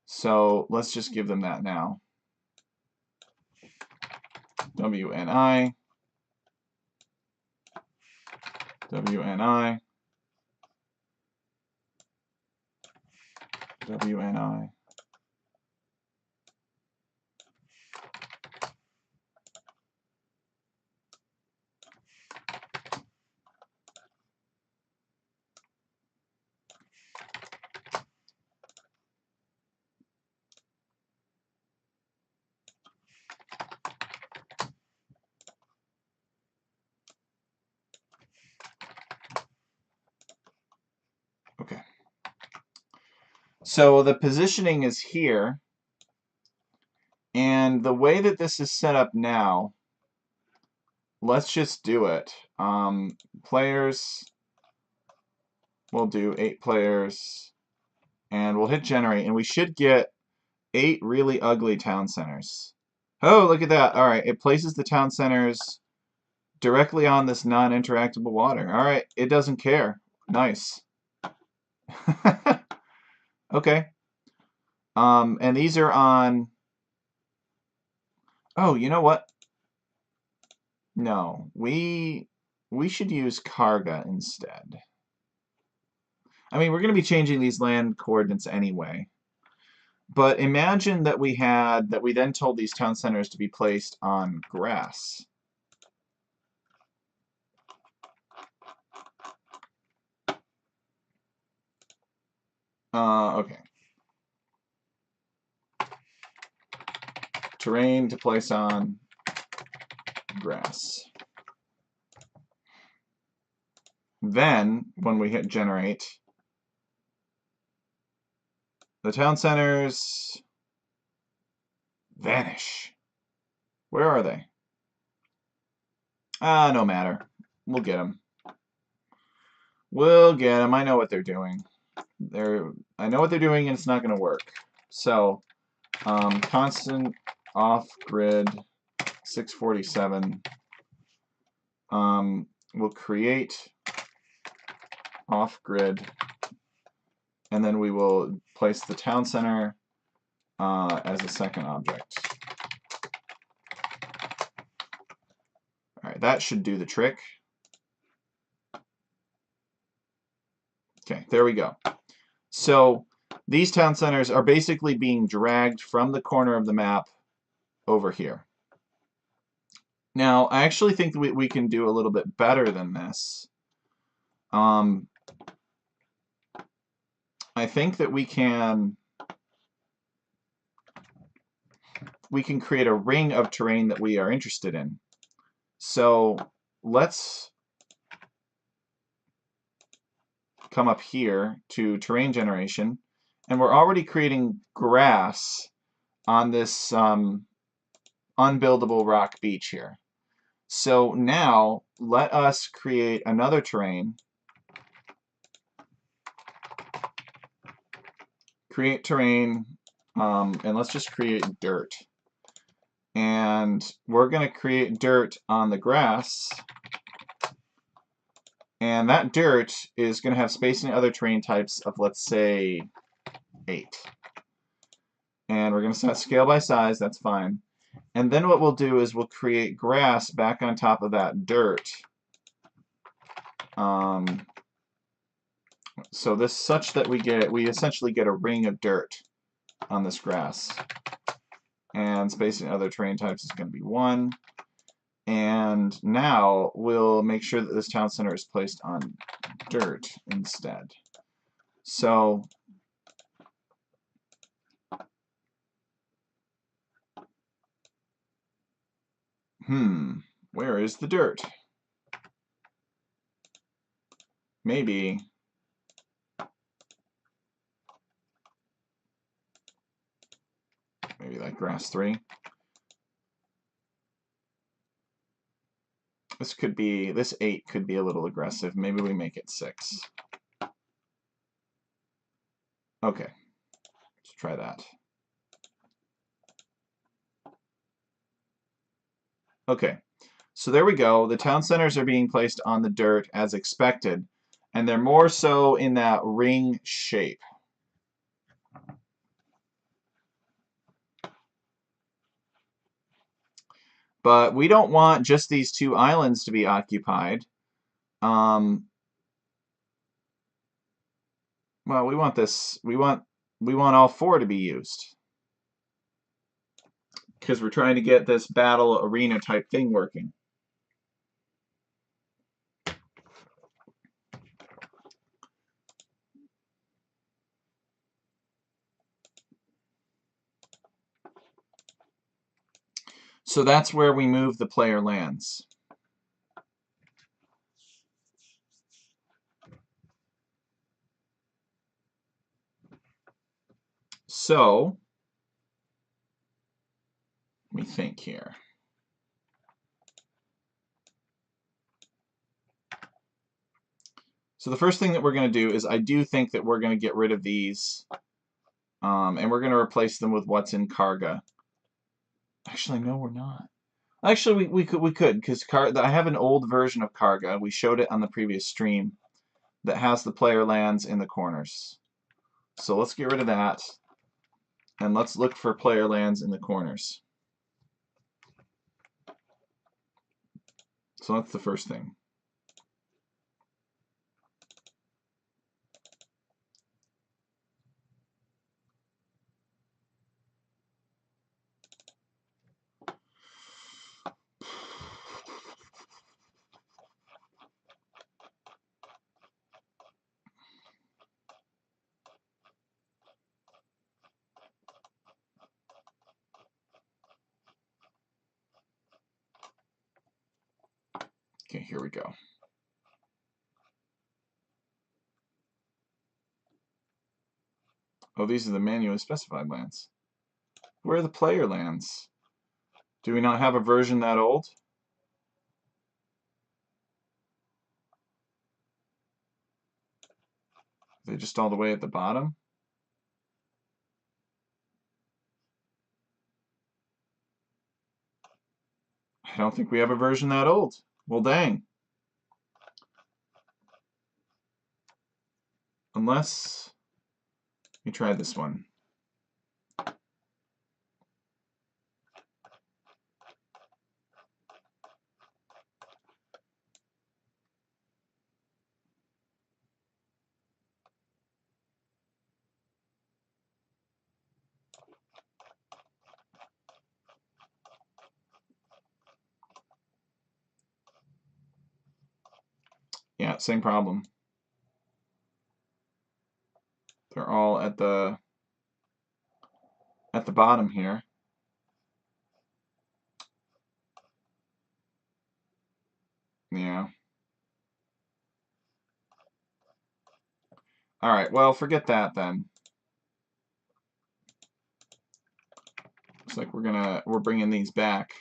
So let's just give them that now. WNI, WNI, WNI. So the positioning is here, and the way that this is set up now, let's just do it. Players, we'll do 8 players, and we'll hit generate, and we should get 8 really ugly town centers. Oh, look at that. All right, it places the town centers directly on this non-interactable water. All right, it doesn't care. Nice. Okay. And these are on... Oh, you know what? No, we should use Karga instead. I mean, we're going to be changing these land coordinates anyway. But imagine that we then told these town centers to be placed on grass. Okay. Terrain to place on grass. Then, when we hit generate, the town centers vanish. Where are they? No matter. We'll get them. We'll get them. I know what they're doing. I know what they're doing, and it's not going to work. So, constant off-grid 647. We'll create off-grid, and then we will place the town center as a second object. All right, that should do the trick. Okay, there we go. So these town centers are basically being dragged from the corner of the map over here. Now, I actually think that we can do a little bit better than this. I think that we can create a ring of terrain that we are interested in. So let's come up here to terrain generation, and we're already creating grass on this unbuildable rock beach here. So now let us create another terrain. Create terrain, and let's just create dirt. And we're going to create dirt on the grass. And that dirt is going to have spacing other terrain types of, let's say, 8. And we're going to set scale by size, that's fine. And then what we'll do is we'll create grass back on top of that dirt. So this such that we essentially get a ring of dirt on this grass. And spacing other terrain types is going to be 1. And now we'll make sure that this town center is placed on dirt instead. So where is the dirt? Maybe like grass 3. This 8 could be a little aggressive. Maybe we make it 6. Okay, let's try that. Okay, so there we go. The town centers are being placed on the dirt as expected, and they're more so in that ring shape. But we don't want just these 2 islands to be occupied. Well, we want this. We want all 4 to be used, because we're trying to get this battle arena type thing working. So that's where we move the player lands. So let me think here. So the first thing that we're going to do is I do think that we're going to get rid of these, and we're going to replace them with what's in Karga. Actually, no, we're not. Actually, we could because I have an old version of Karga. We showed it on the previous stream that has the player lands in the corners. So let's get rid of that, and let's look for player lands in the corners. So that's the first thing. Okay, here we go. Oh, these are the manually specified lands. Where are the player lands? Do we not have a version that old? Are they just all the way at the bottom? I don't think we have a version that old. Well, dang. Unless we try this one. Yeah, same problem. They're all at the bottom here. Yeah. All right, well, forget that then. Looks like we're bringing these back.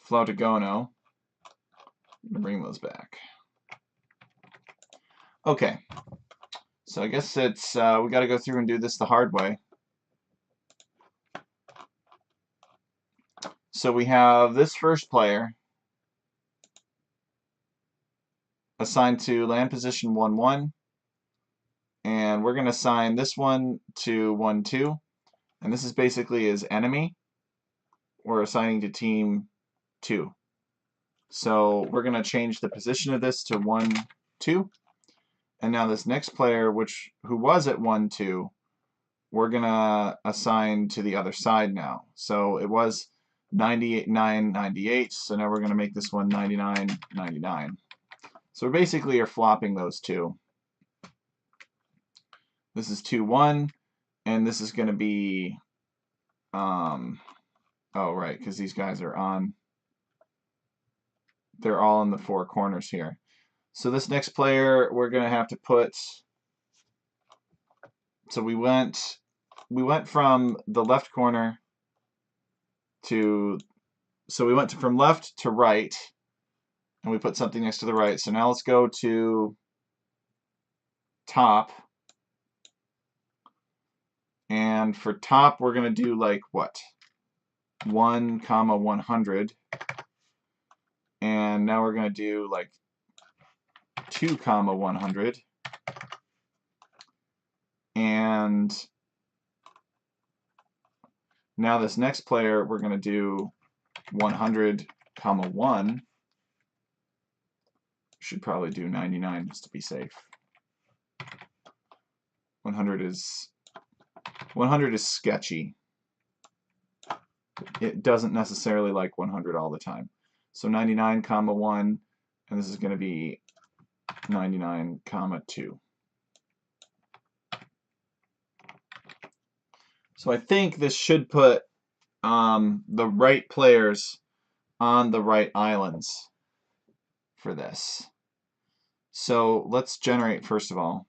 Flautagono. Bring those back. Okay. So I guess it's we got to go through and do this the hard way. So we have this first player assigned to land position 1-1, and we're going to assign this one to 1-2, and this is basically his enemy. We're assigning to team 2. So we're going to change the position of this to 1-2, and now this next player, who was at 1-2, we're going to assign to the other side now. So it was 98-9-98, so now we're going to make this one 99-99. So we basically are flopping those two. This is 2-1, and this is going to be, oh right, because these guys are on, they're all in the 4 corners here. So this next player, we're going to have to put, so we went from the left corner to, so we went from left to right, and we put something next to the right. So now let's go to top. And for top, we're going to do like what? 1,100. And now we're going to do like 2,100. And now this next player, we're going to do 100,1. Should probably do 99 just to be safe. 100 is sketchy. It doesn't necessarily like 100 all the time. So 99,1, and this is going to be 99,2. So I think this should put the right players on the right islands for this. So let's generate first of all.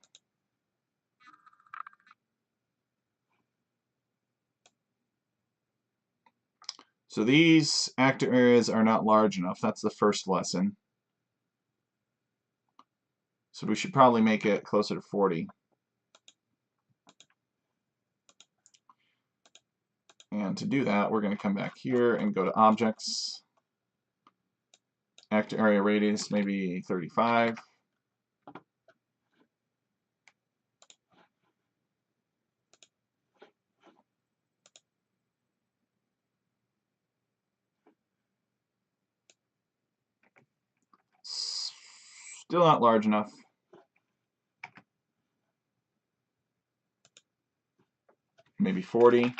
So these actor areas are not large enough. That's the first lesson. So we should probably make it closer to 40. And to do that, we're going to come back here and go to Objects. Actor area radius, maybe 35. Still not large enough. Maybe 40.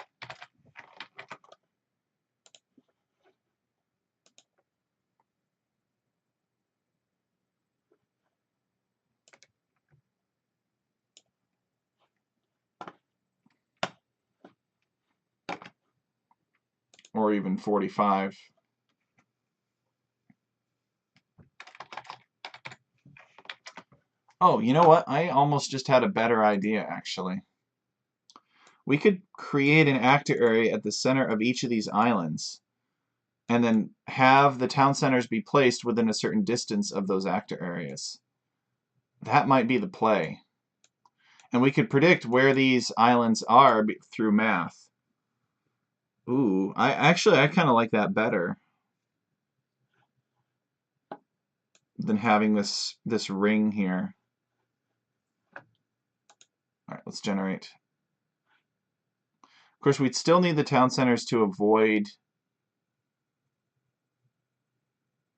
Or even 45. Oh, you know what? I almost just had a better idea, actually. We could create an actor area at the center of each of these islands, and then have the town centers be placed within a certain distance of those actor areas. That might be the play. And we could predict where these islands are through math. Ooh, I kind of like that better than having this ring here. All right, let's generate. Of course, we'd still need the town centers to avoid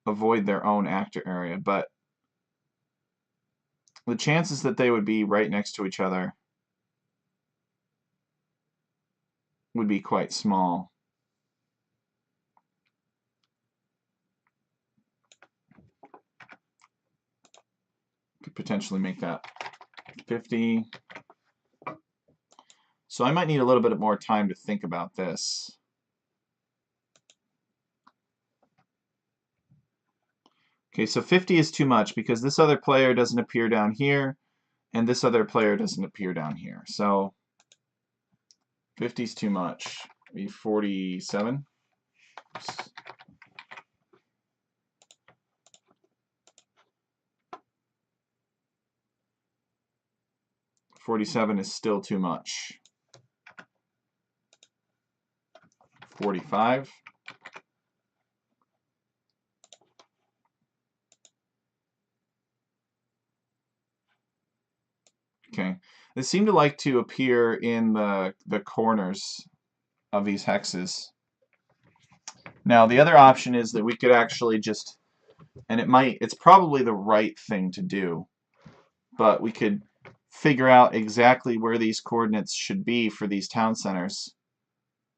their own actor area, but the chances that they would be right next to each other would be quite small. Could potentially make that 50. So I might need a little bit more time to think about this. Okay, so 50 is too much because this other player doesn't appear down here, and this other player doesn't appear down here. So 50 is too much. Maybe 47. 47 is still too much. 45. Okay. They seem to like to appear in the corners of these hexes. Now, the other option is that we could actually just, and it's probably the right thing to do, but we could figure out exactly where these coordinates should be for these town centers,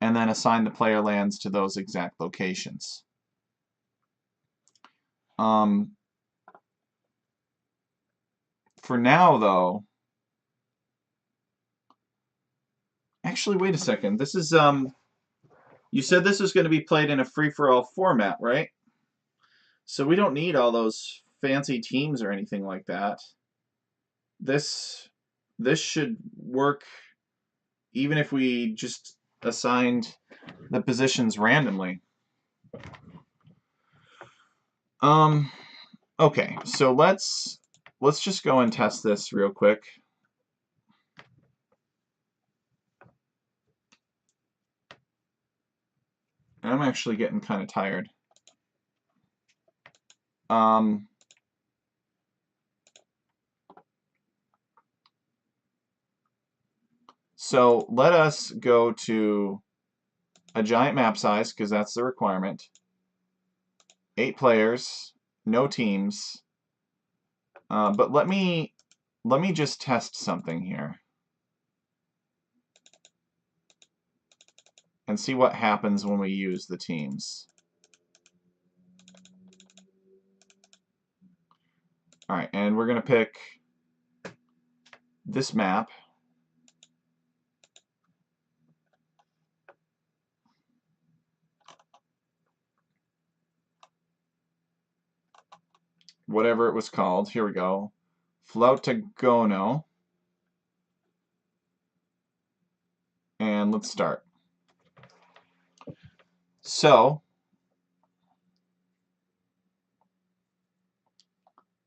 and then assign the player lands to those exact locations. For now, though, actually, wait a second. This is you said this was going to be played in a free-for-all format, right? So we don't need all those fancy teams or anything like that. This should work even if we just assigned the positions randomly. Okay, so let's just go and test this real quick. I'm actually getting kind of tired. So let us go to a giant map size, because that's the requirement. 8 players, no teams. But let me just test something here and see what happens when we use the teams. All right, and we're going to pick this map. Whatever it was called. Here we go. Flautagono. And let's start. So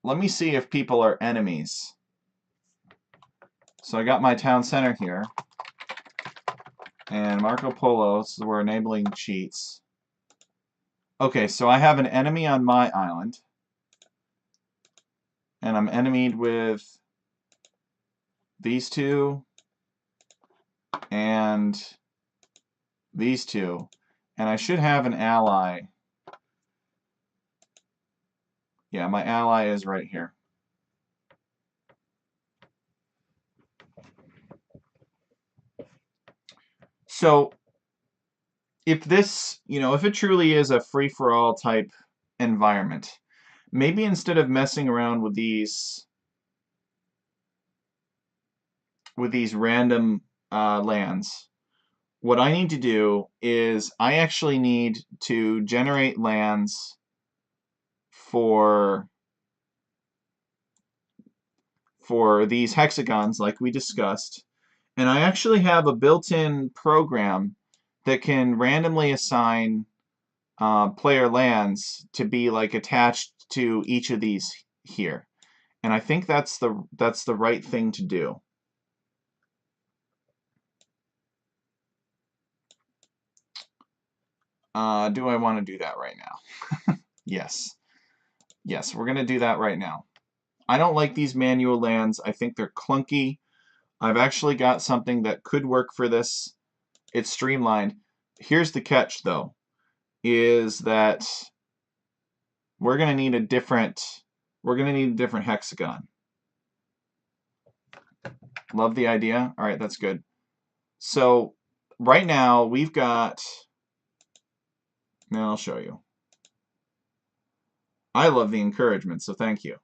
let me see if people are enemies. So I got my town center here. And Marco Polo, so we're enabling cheats. Okay, so I have an enemy on my island. And I'm enemied with these two and these two. And I should have an ally. Yeah, my ally is right here. So if this, if it truly is a free-for-all type environment, maybe instead of messing around with these random lands, what I need to do is I actually need to generate lands for these hexagons like we discussed. And I actually have a built-in program that can randomly assign player lands to be like attached to each of these here. And I think that's the right thing to do. Do I want to do that right now? Yes. Yes, we're going to do that right now. I don't like these manual lands. I think they're clunky. I've actually got something that could work for this. It's streamlined. Here's the catch, though, is that we're going to need a different hexagon. Love the idea. All right, that's good. So right now we've got, now I'll show you. I love the encouragement, so thank you.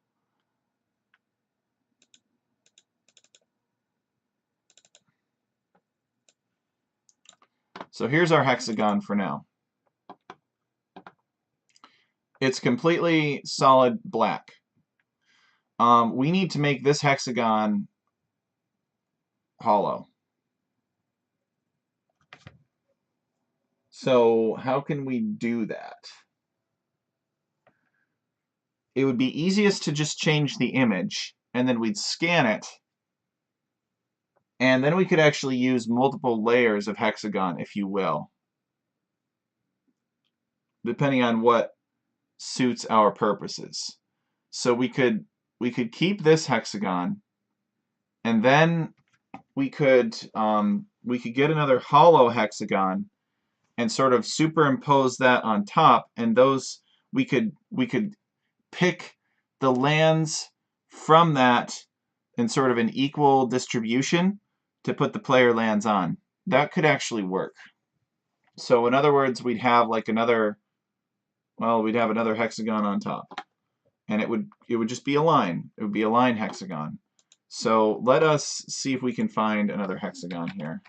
So here's our hexagon for now. It's completely solid black. We need to make this hexagon hollow. So how can we do that? It would be easiest to just change the image, and then we'd scan it, and then we could actually use multiple layers of hexagon, if you will, depending on what suits our purposes. So we could keep this hexagon, and then we could get another hollow hexagon and sort of superimpose that on top, and those we could pick the lands from that in sort of an equal distribution to put the player lands on. That could actually work. So in other words, we'd have like another hexagon on top. And it would just be a line. It would be a line hexagon. So let us see if we can find another hexagon here.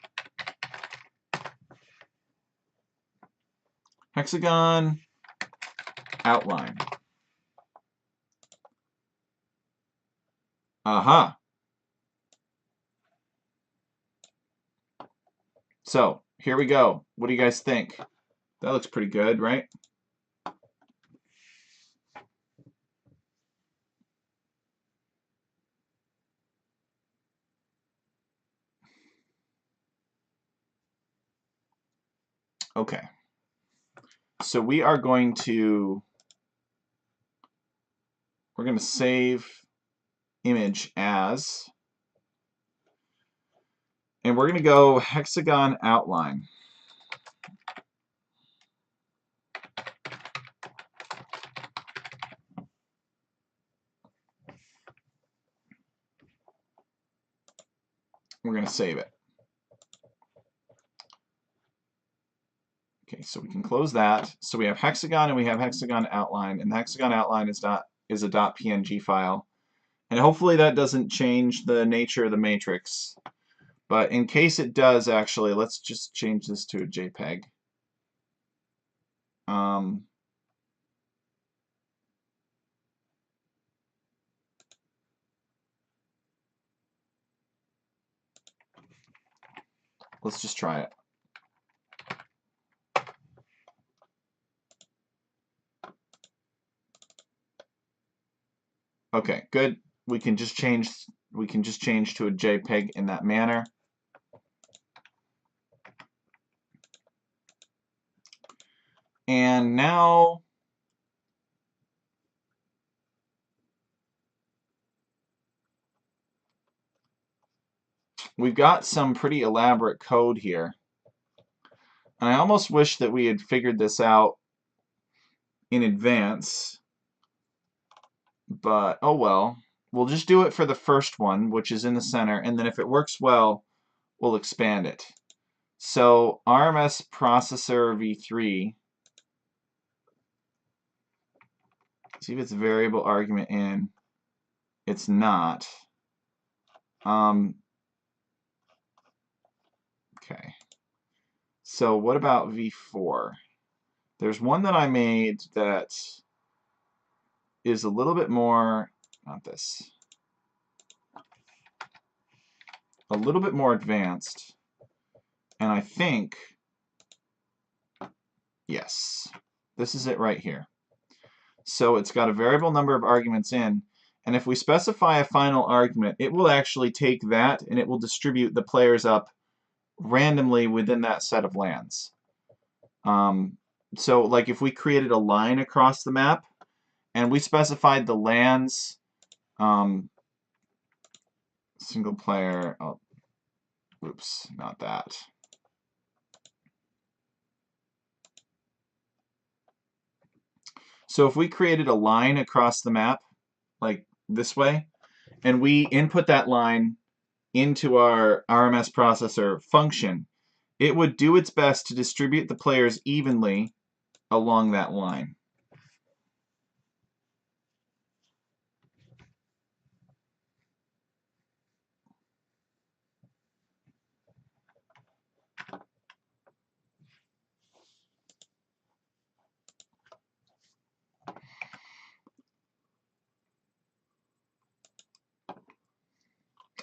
Hexagon outline. Aha. So here we go. What do you guys think? That looks pretty good, right? Okay. So we're going to save image as, and we're going to go hexagon outline. We're going to save it. Okay, so we can close that. So we have hexagon and we have hexagon outline, and the hexagon outline is a .png file. And hopefully that doesn't change the nature of the matrix. But in case it does, actually, let's just change this to a JPEG. Let's just try it. Okay, good. We can just change to a JPEG in that manner. And now we've got some pretty elaborate code here. And I almost wish that we had figured this out in advance, but oh well. We'll just do it for the first one, which is in the center, and then if it works well, we'll expand it. So RMS processor v3, see if it's variable argument in. It's not. Okay. So what about v4? There's one that I made that is a little bit more, not this, a little bit more advanced. And I think, yes, this is it right here. So it's got a variable number of arguments in, and if we specify a final argument, it will actually take that and it will distribute the players up randomly within that set of lands. So like if we created a line across the map and we specified the lands, single player, oh, oops, not that. So if we created a line across the map, like this way, and we input that line into our RMS processor function, it would do its best to distribute the players evenly along that line.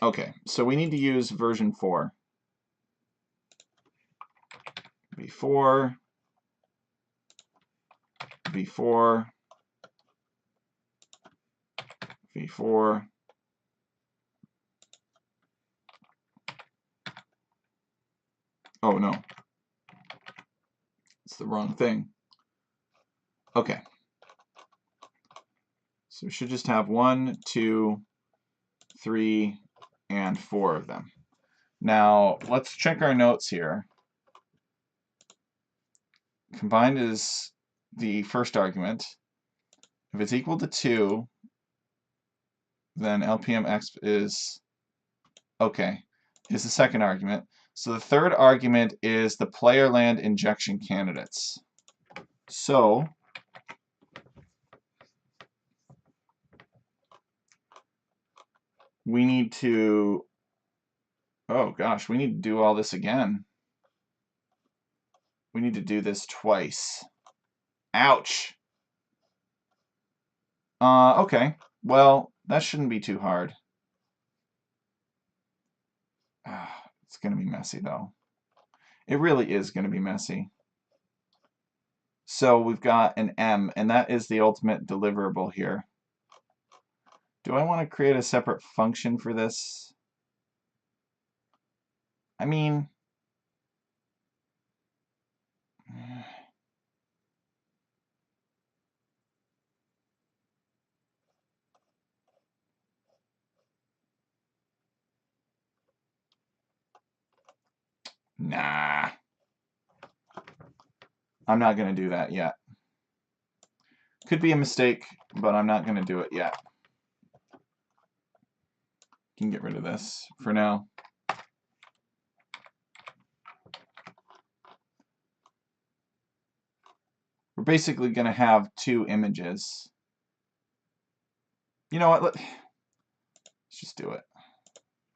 Okay, so we need to use version 4. V4, V4, V4. Oh no, it's the wrong thing. Okay, so we should just have 1, 2, 3, and 4 of them. Now let's check our notes here. Combined is the first argument. If it's equal to 2, then LPMX is, okay, is the second argument. So the third argument is the player land injection candidates. So we need to, oh gosh, we need to do all this again. We need to do this twice. Ouch. Okay. Well, that shouldn't be too hard. It's going to be messy, though. It really is going to be messy. So we've got an M, and that is the ultimate deliverable here. Do I want to create a separate function for this? I mean, nah. I'm not going to do that yet. Could be a mistake, but I'm not going to do it yet. Can get rid of this for now. We're basically going to have 2 images. You know what? Let's just do it.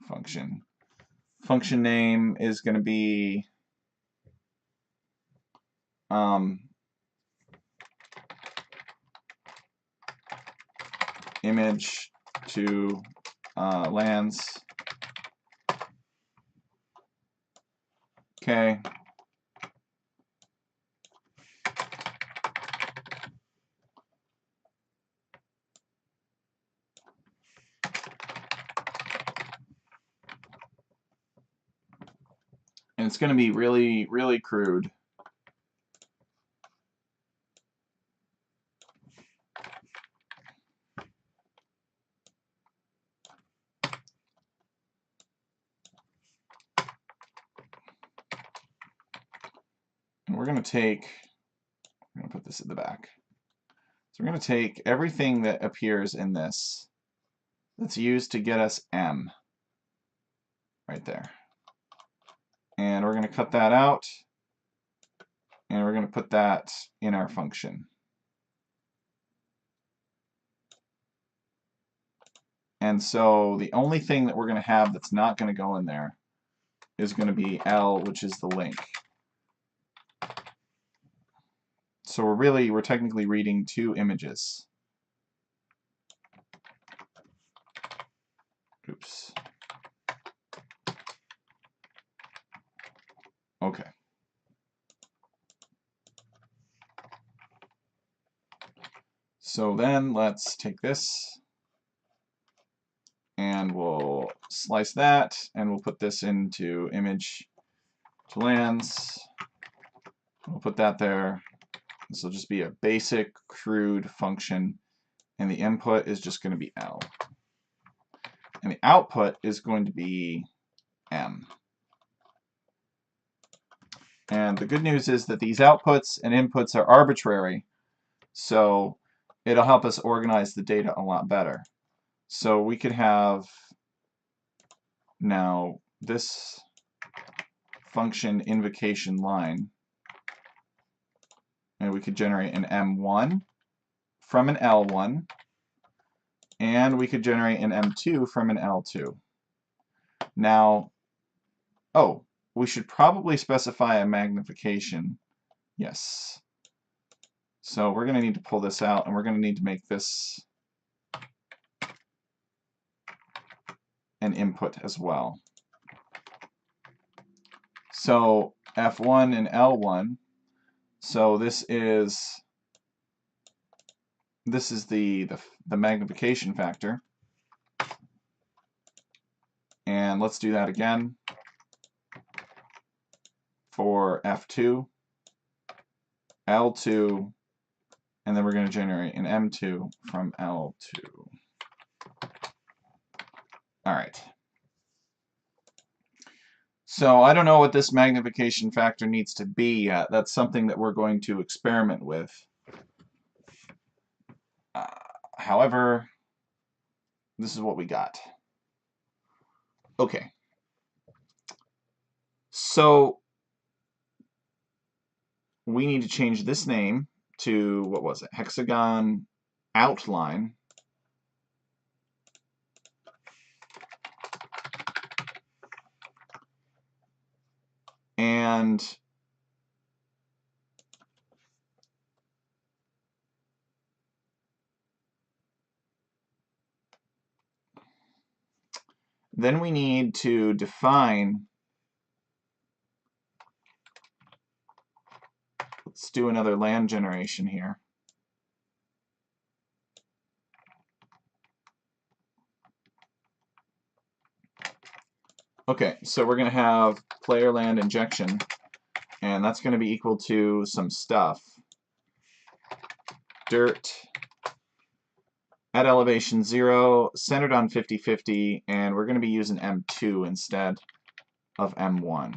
Function. Function name is going to be image to lands. Okay. And it's going to be really, really crude. And we're going to put this at the back. So we're going to take everything that appears in this that's used to get us M right there. And we're going to cut that out, and we're going to put that in our function. And so the only thing that we're going to have that's not going to go in there is going to be L, which is the link. So we're technically reading two images. Oops. Okay. So then let's take this and we'll slice that and we'll put this into image to lands. We'll put that there. This will just be a basic crude function, and the input is just going to be L. And the output is going to be M. And the good news is that these outputs and inputs are arbitrary, so it'll help us organize the data a lot better. So we could have now this function invocation line, and we could generate an M1 from an L1, and we could generate an M2 from an L2. Now, we should probably specify a magnification. Yes. So we're going to need to pull this out, and we're going to need to make this an input as well. So F1 and L1. So this is the magnification factor. And let's do that again for F2, L2, and then we're going to generate an M2 from L2. All right. So I don't know what this magnification factor needs to be yet. That's something that we're going to experiment with. However, this is what we got. Okay. So we need to change this name to, what was it? Hexagon outline. And then we need to define, let's do another land generation here. Okay, so we're going to have player land injection, and that's going to be equal to some stuff. Dirt at elevation 0, centered on 50-50, and we're going to be using M2 instead of M1.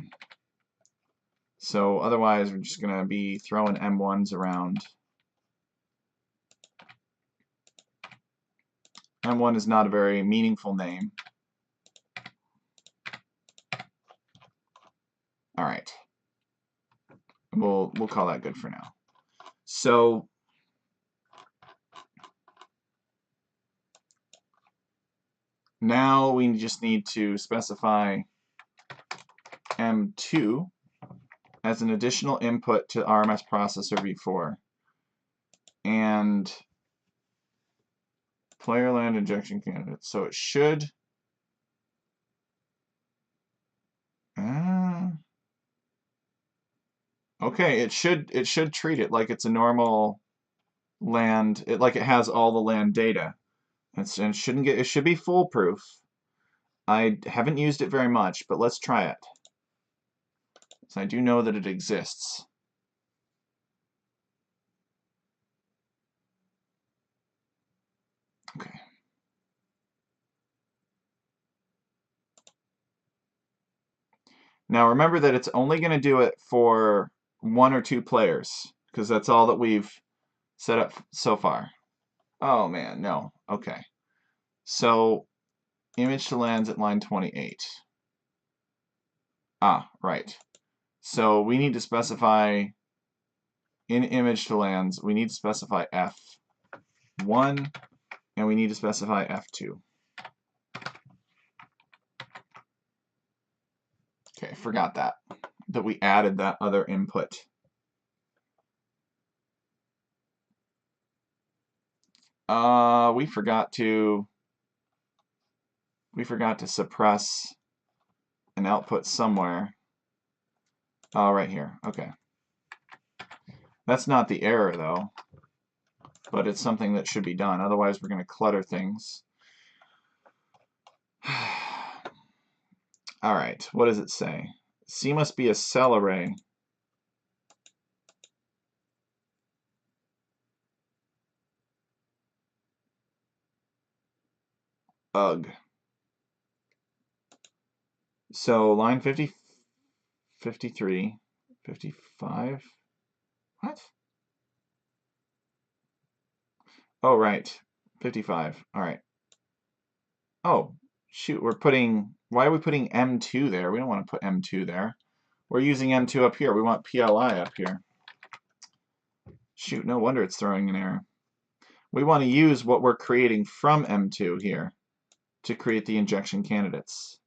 So otherwise, we're just going to be throwing M1s around. M1 is not a very meaningful name. All right. We'll call that good for now. So now we just need to specify M2 as an additional input to RMS processor v4, and player land injection candidate. So it should okay, it should treat it like it's a normal land, like it has all the land data. And it should be foolproof. I haven't used it very much, but let's try it. So I do know that it exists. Okay. Now remember that it's only going to do it for 1 or 2 players, because that's all that we've set up so far. Oh man, no. Okay. So image to lands at line 28. Ah, right. So we need to specify in image to lands, we need to specify F1 and we need to specify F2. Okay, forgot that we added that other input. We forgot to suppress an output somewhere. Oh, right here. Okay. That's not the error though, but it's something that should be done. Otherwise, we're going to clutter things. All right. What does it say? C must be a cell array. Ugh. So line 50, 53, 55. What? Oh, right. 55. All right. Oh, shoot. Why are we putting M2 there? We don't want to put M2 there. We're using M2 up here. We want PLI up here. Shoot, no wonder it's throwing an error. We want to use what we're creating from M2 here to create the injection candidates.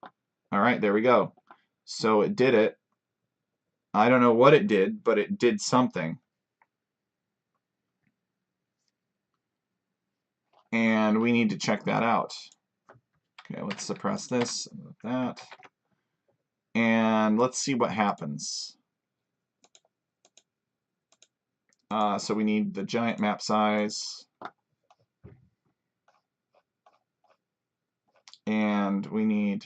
All right, there we go. So it did it. I don't know what it did, but it did something. And we need to check that out. Okay, let's suppress this, that. And let's see what happens. So we need the giant map size. And we need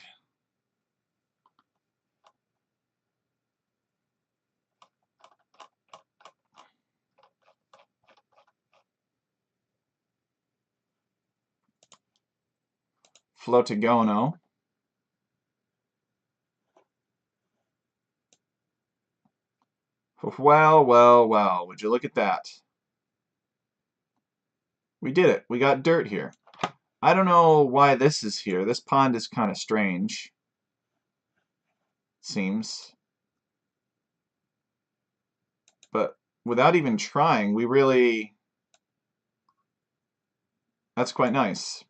Flotagono. Well, well, well, would you look at that? We did it. We got dirt here. I don't know why this is here. This pond is kind of strange. Seems. But without even trying, we really... That's quite nice.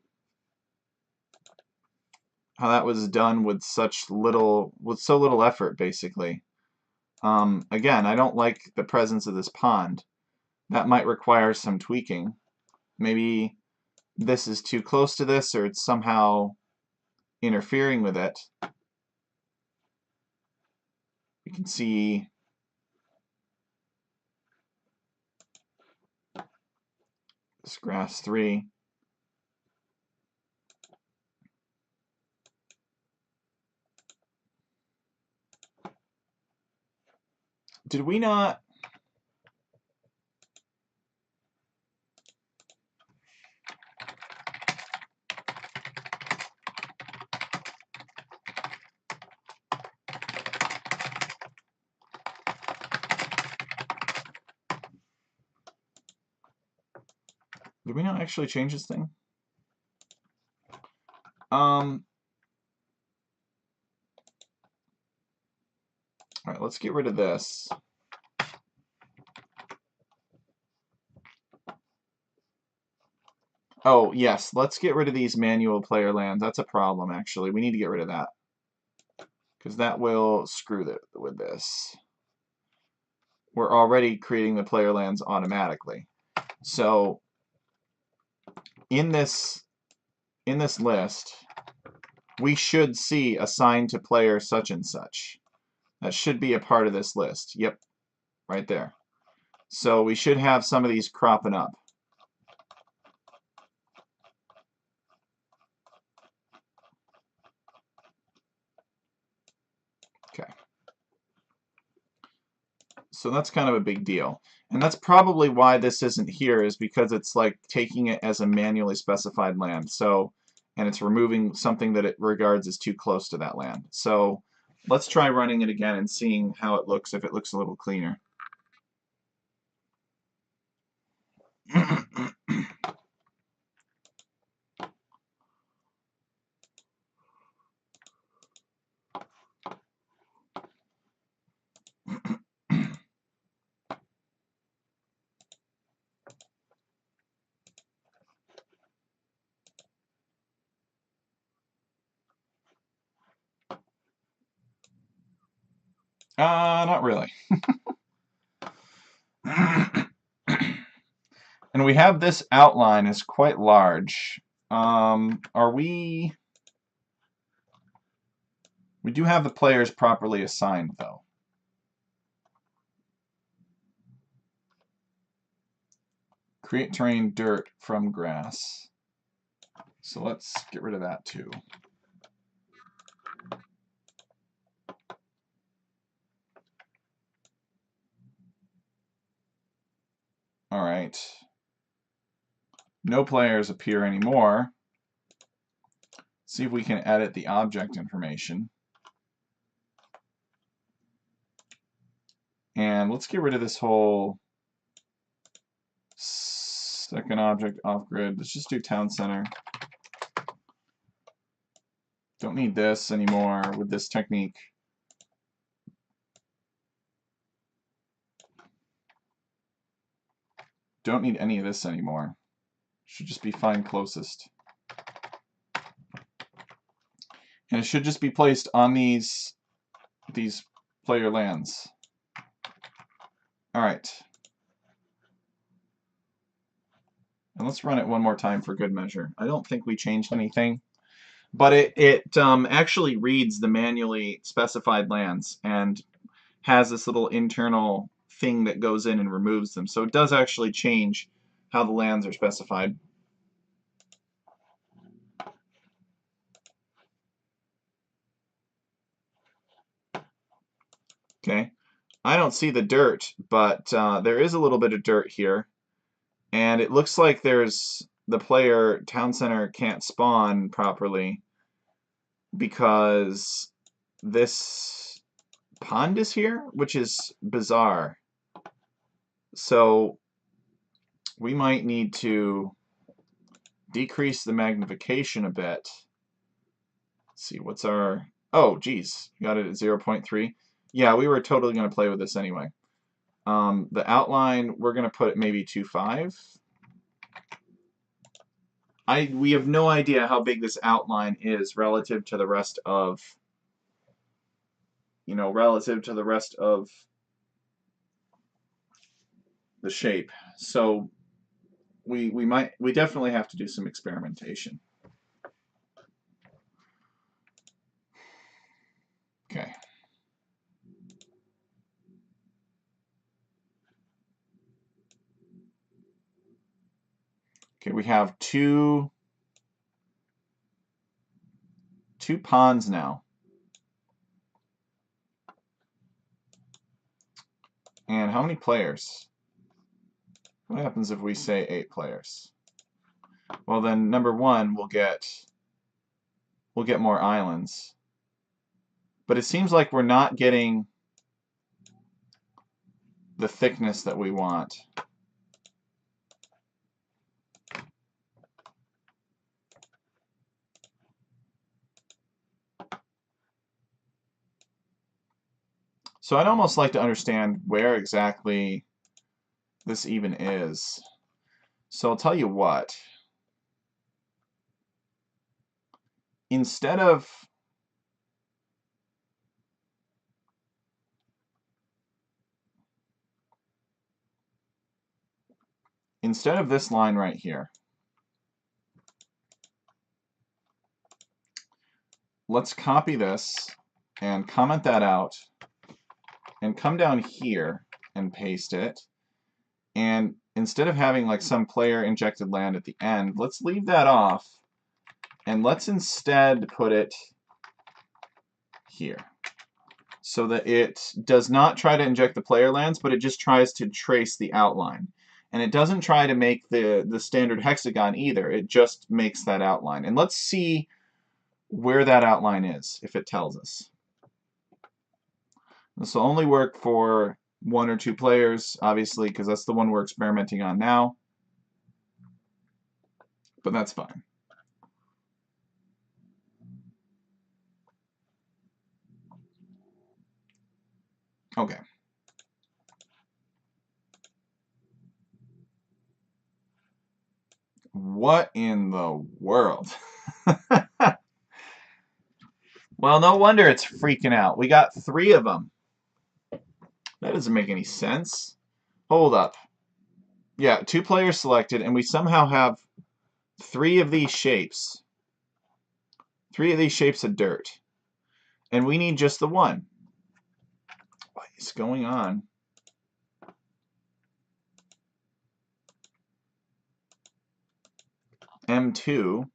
How that was done with so little effort, basically. Again, I don't like the presence of this pond. That might require some tweaking. Maybe this is too close to this, or it's somehow interfering with it. You can see this grass 3. Did we not... Did we not actually change this thing? All right, let's get rid of this. Oh, yes, let's get rid of these manual player lands. That's a problem, actually. We need to get rid of that, because that will screw with this. We're already creating the player lands automatically. So in this list, we should see assigned to player such and such. That should be a part of this list. Yep, right there. So we should have some of these cropping up. Okay. So that's kind of a big deal. And that's probably why this isn't here, is because it's like taking it as a manually specified land. So, and it's removing something that it regards as too close to that land. So let's try running it again and seeing how it looks, if it looks a little cleaner. Not really. And we have this outline is quite large. Are we... We do have the players properly assigned, though. Create terrain dirt from grass. So let's get rid of that, too. All right. No players appear anymore. See if we can edit the object information. And let's get rid of this whole second object off grid. Let's just do town center. Don't need this anymore with this technique. Don't need any of this anymore. Should just be find closest. And it should just be placed on these player lands. All right. And let's run it one more time for good measure. I don't think we changed anything, but it actually reads the manually specified lands and has this little internal thing that goes in and removes them. So it does actually change how the lands are specified. Okay, I don't see the dirt, but there is a little bit of dirt here. And it looks like there's the player town center can't spawn properly because this pond is here, which is bizarre. So we might need to decrease the magnification a bit. Let's see, what's our... Oh, geez, got it at 0.3. Yeah, we were totally going to play with this anyway. The outline, we're going to put maybe 2.5. We have no idea how big this outline is relative to the rest of, relative to the rest of the shape. So we definitely have to do some experimentation. Okay. Okay, we have two ponds now. And how many players? What happens if we say 8 players? Well, then number 1 we'll get more islands. But it seems like we're not getting the thickness that we want. So I'd almost like to understand where exactly this even is. So I'll tell you what. Instead of this line right here, let's copy this and comment that out and come down here and paste it. And instead of having like some player injected land at the end, let's leave that off and let's instead put it here. so that it does not try to inject the player lands, but it just tries to trace the outline. And it doesn't try to make the standard hexagon either. It just makes that outline. And let's see where that outline is, if it tells us. This will only work for 1 or 2 players, obviously, because that's the one we're experimenting on now. But that's fine. Okay. What in the world? Well, no wonder it's freaking out. We got 3 of them. That doesn't make any sense. Hold up. Yeah, 2 players selected, and we somehow have 3 of these shapes. 3 of these shapes of dirt. And we need just the one. What is going on? M2.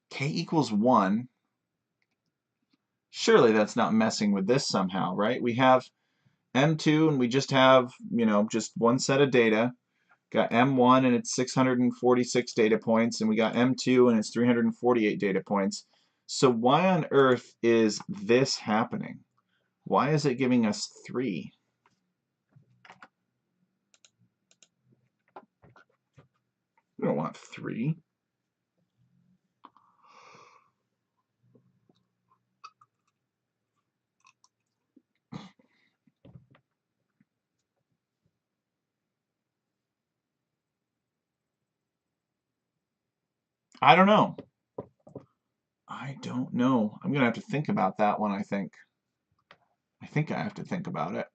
K equals 1. Surely that's not messing with this somehow, right? We have M2 and we just have, just one set of data. Got M1 and it's 646 data points, and we got M2 and it's 348 data points. So why on earth is this happening? Why is it giving us 3? We don't want 3. I don't know. I don't know. I'm going to have to think about that one, I think. I think I have to think about it.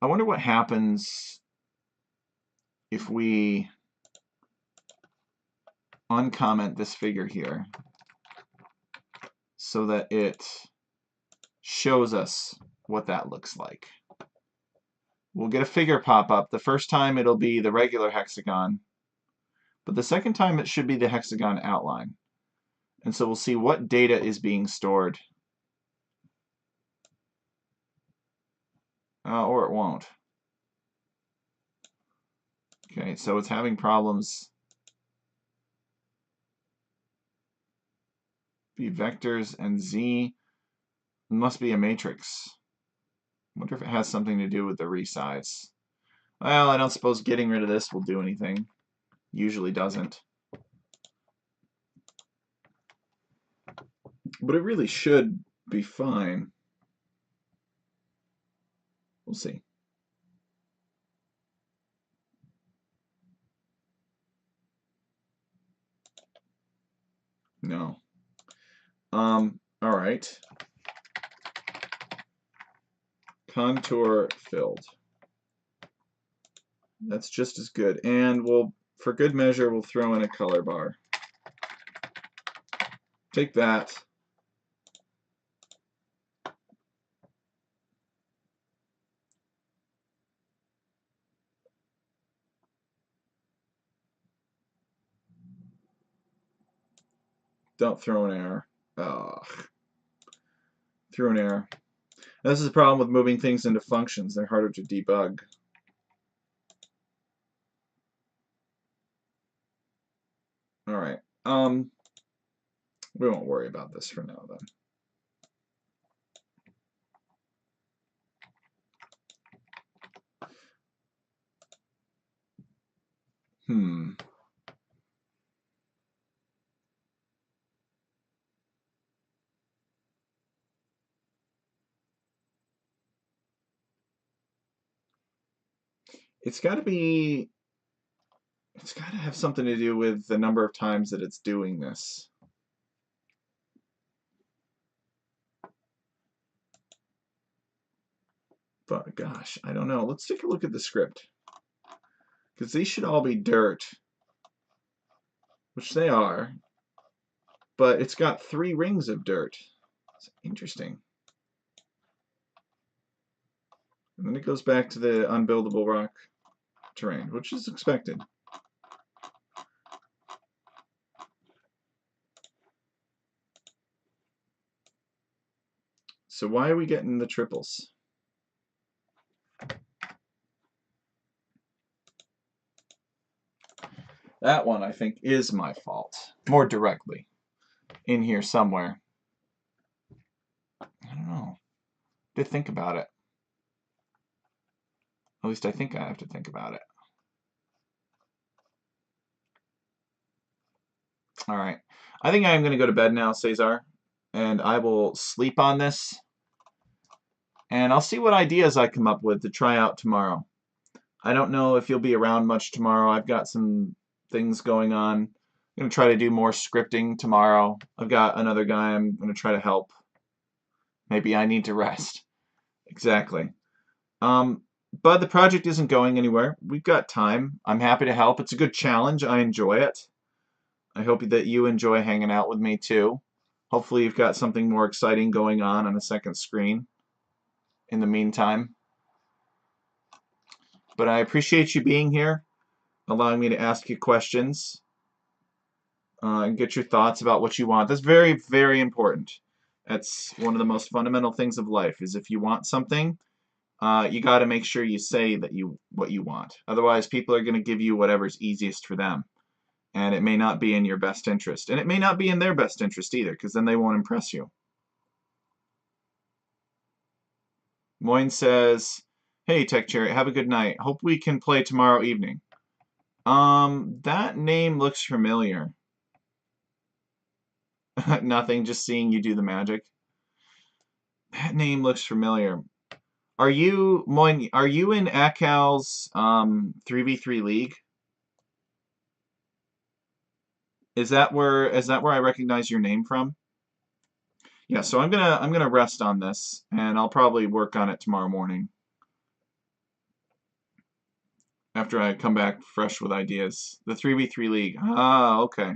I wonder what happens if we uncomment this figure here so that it shows us what that looks like. We'll get a figure pop up. The first time it'll be the regular hexagon, but the second time it should be the hexagon outline. And so we'll see what data is being stored. Or it won't. Okay, so it's having problems. B vectors and Z. It must be a matrix. I wonder if it has something to do with the resize. Well, I don't suppose getting rid of this will do anything. Usually doesn't. But it really should be fine. We'll see. No. All right. Contour filled. That's just as good. And we'll, for good measure, we'll throw in a color bar. Take that. Don't throw an error. Ugh. Threw an error. This is the problem with moving things into functions. They're harder to debug. All right. We won't worry about this for now, then. It's got to have something to do with the number of times that it's doing this. But gosh, I don't know. Let's take a look at the script. Because these should all be dirt. which they are, but it's got 3 rings of dirt. It's interesting. And then it goes back to the unbuildable rock terrain, which is expected. So why are we getting the triples? That one, I think, is my fault. More directly. In here somewhere. I don't know. I have to think about it. At least I think I have to think about it. Alright. I think I'm going to go to bed now, Cesar. And I will sleep on this. And I'll see what ideas I come up with to try out tomorrow. I don't know if you'll be around much tomorrow. I've got some things going on. I'm going to try to do more scripting tomorrow. I've got another guy I'm going to try to help. Maybe I need to rest. Exactly. But the project isn't going anywhere. We've got time. I'm happy to help. It's a good challenge. I enjoy it. I hope that you enjoy hanging out with me too. Hopefully you've got something more exciting going on a second screen in the meantime. But I appreciate you being here, allowing me to ask you questions and get your thoughts about what you want. That's very, very important. That's one of the most fundamental things of life, is if you want something, you got to make sure you say that what you want. Otherwise, people are going to give you whatever's easiest for them. And it may not be in your best interest. And it may not be in their best interest either, because then they won't impress you. Moyne says, hey, Tech Cherry, have a good night. Hope we can play tomorrow evening. That name looks familiar. Nothing, just seeing you do the magic. That name looks familiar. Are you, Moyne, are you in Akal's 3v3 league? Is that where I recognize your name from? Yeah, so I'm gonna rest on this, and I'll probably work on it tomorrow morning after I come back fresh with ideas. The 3v3 league. Ah, okay.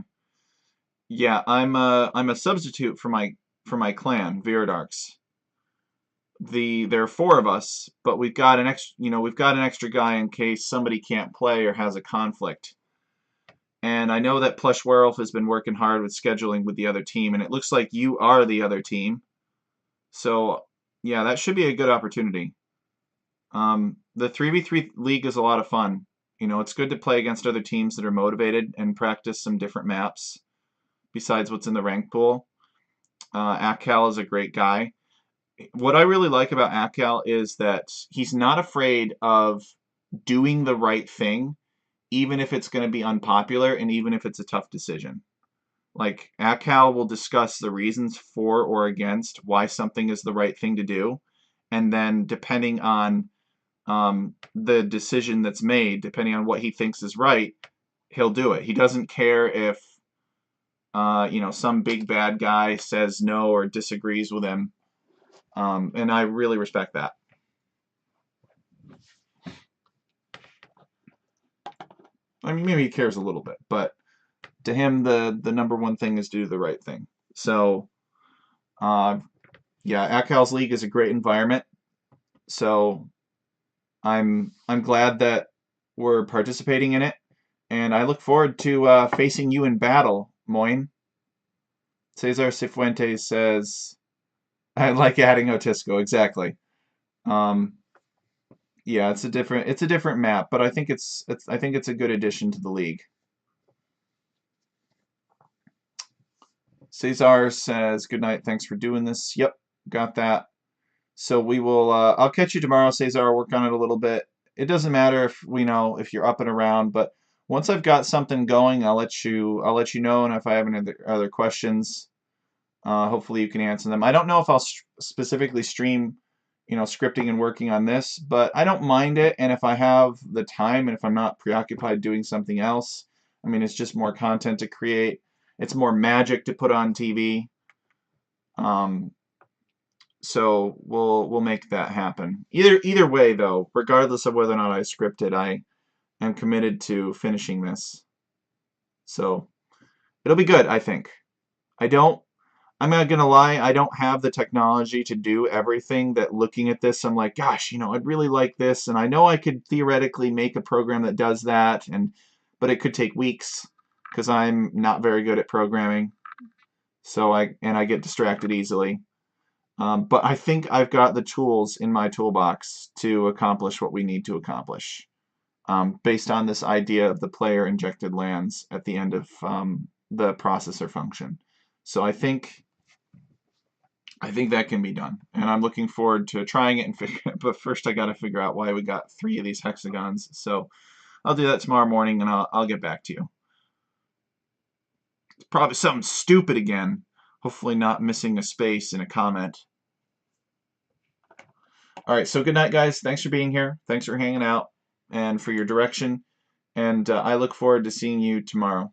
Yeah, I'm a substitute for my clan, Viridarks. There are 4 of us, but we've got an extra guy in case somebody can't play or has a conflict. And I know that Plush Werewolf has been working hard with scheduling with the other team, and it looks like you are the other team. So, yeah, that should be a good opportunity. The 3v3 league is a lot of fun. You know, it's good to play against other teams that are motivated and practice some different maps besides what's in the rank pool. Akal is a great guy. What I really like about Akal is that he's not afraid of doing the right thing, even if it's going to be unpopular and even if it's a tough decision. Like, Akal will discuss the reasons for or against why something is the right thing to do, and then depending on the decision that's made, depending on what he thinks is right, he'll do it. He doesn't care if some big bad guy says no or disagrees with him, and I really respect that. I mean, maybe he cares a little bit, but to him, the number one thing is to do the right thing. So, yeah, Akal's League is a great environment. So, I'm glad that we're participating in it, and I look forward to facing you in battle, Moyne. Cesar Cifuentes says, "I like adding Otisco." Exactly. Yeah, it's a different map, but I think it's a good addition to the league. Cesar says, "Good night. Thanks for doing this." Yep, got that. So we will. I'll catch you tomorrow, Cesar. I'll work on it a little bit. It doesn't matter if you're up and around, but once I've got something going, I'll let you know, and if I have any other questions, hopefully you can answer them. I don't know if I'll specifically stream, scripting and working on this, but I don't mind it. And if I have the time, and if I'm not preoccupied doing something else, I mean, it's just more content to create. It's more magic to put on TV. So we'll make that happen. Either way, though, regardless of whether or not I script it, I am committed to finishing this. So It'll be good, I think. I'm not gonna lie, I don't have the technology to do everything that looking at this, I'm like, gosh, I'd really like this, and I know I could theoretically make a program that does that, but it could take weeks because I'm not very good at programming. So I get distracted easily. But I think I've got the tools in my toolbox to accomplish what we need to accomplish, based on this idea of the player injected lands at the end of the processor function. So I think that can be done, and I'm looking forward to trying it and figure. But first, I got to figure out why we got 3 of these hexagons. So I'll do that tomorrow morning, and I'll get back to you. It's probably something stupid again. Hopefully, not missing a space in a comment. All right, so good night, guys. Thanks for being here. Thanks for hanging out and for your direction. And I look forward to seeing you tomorrow.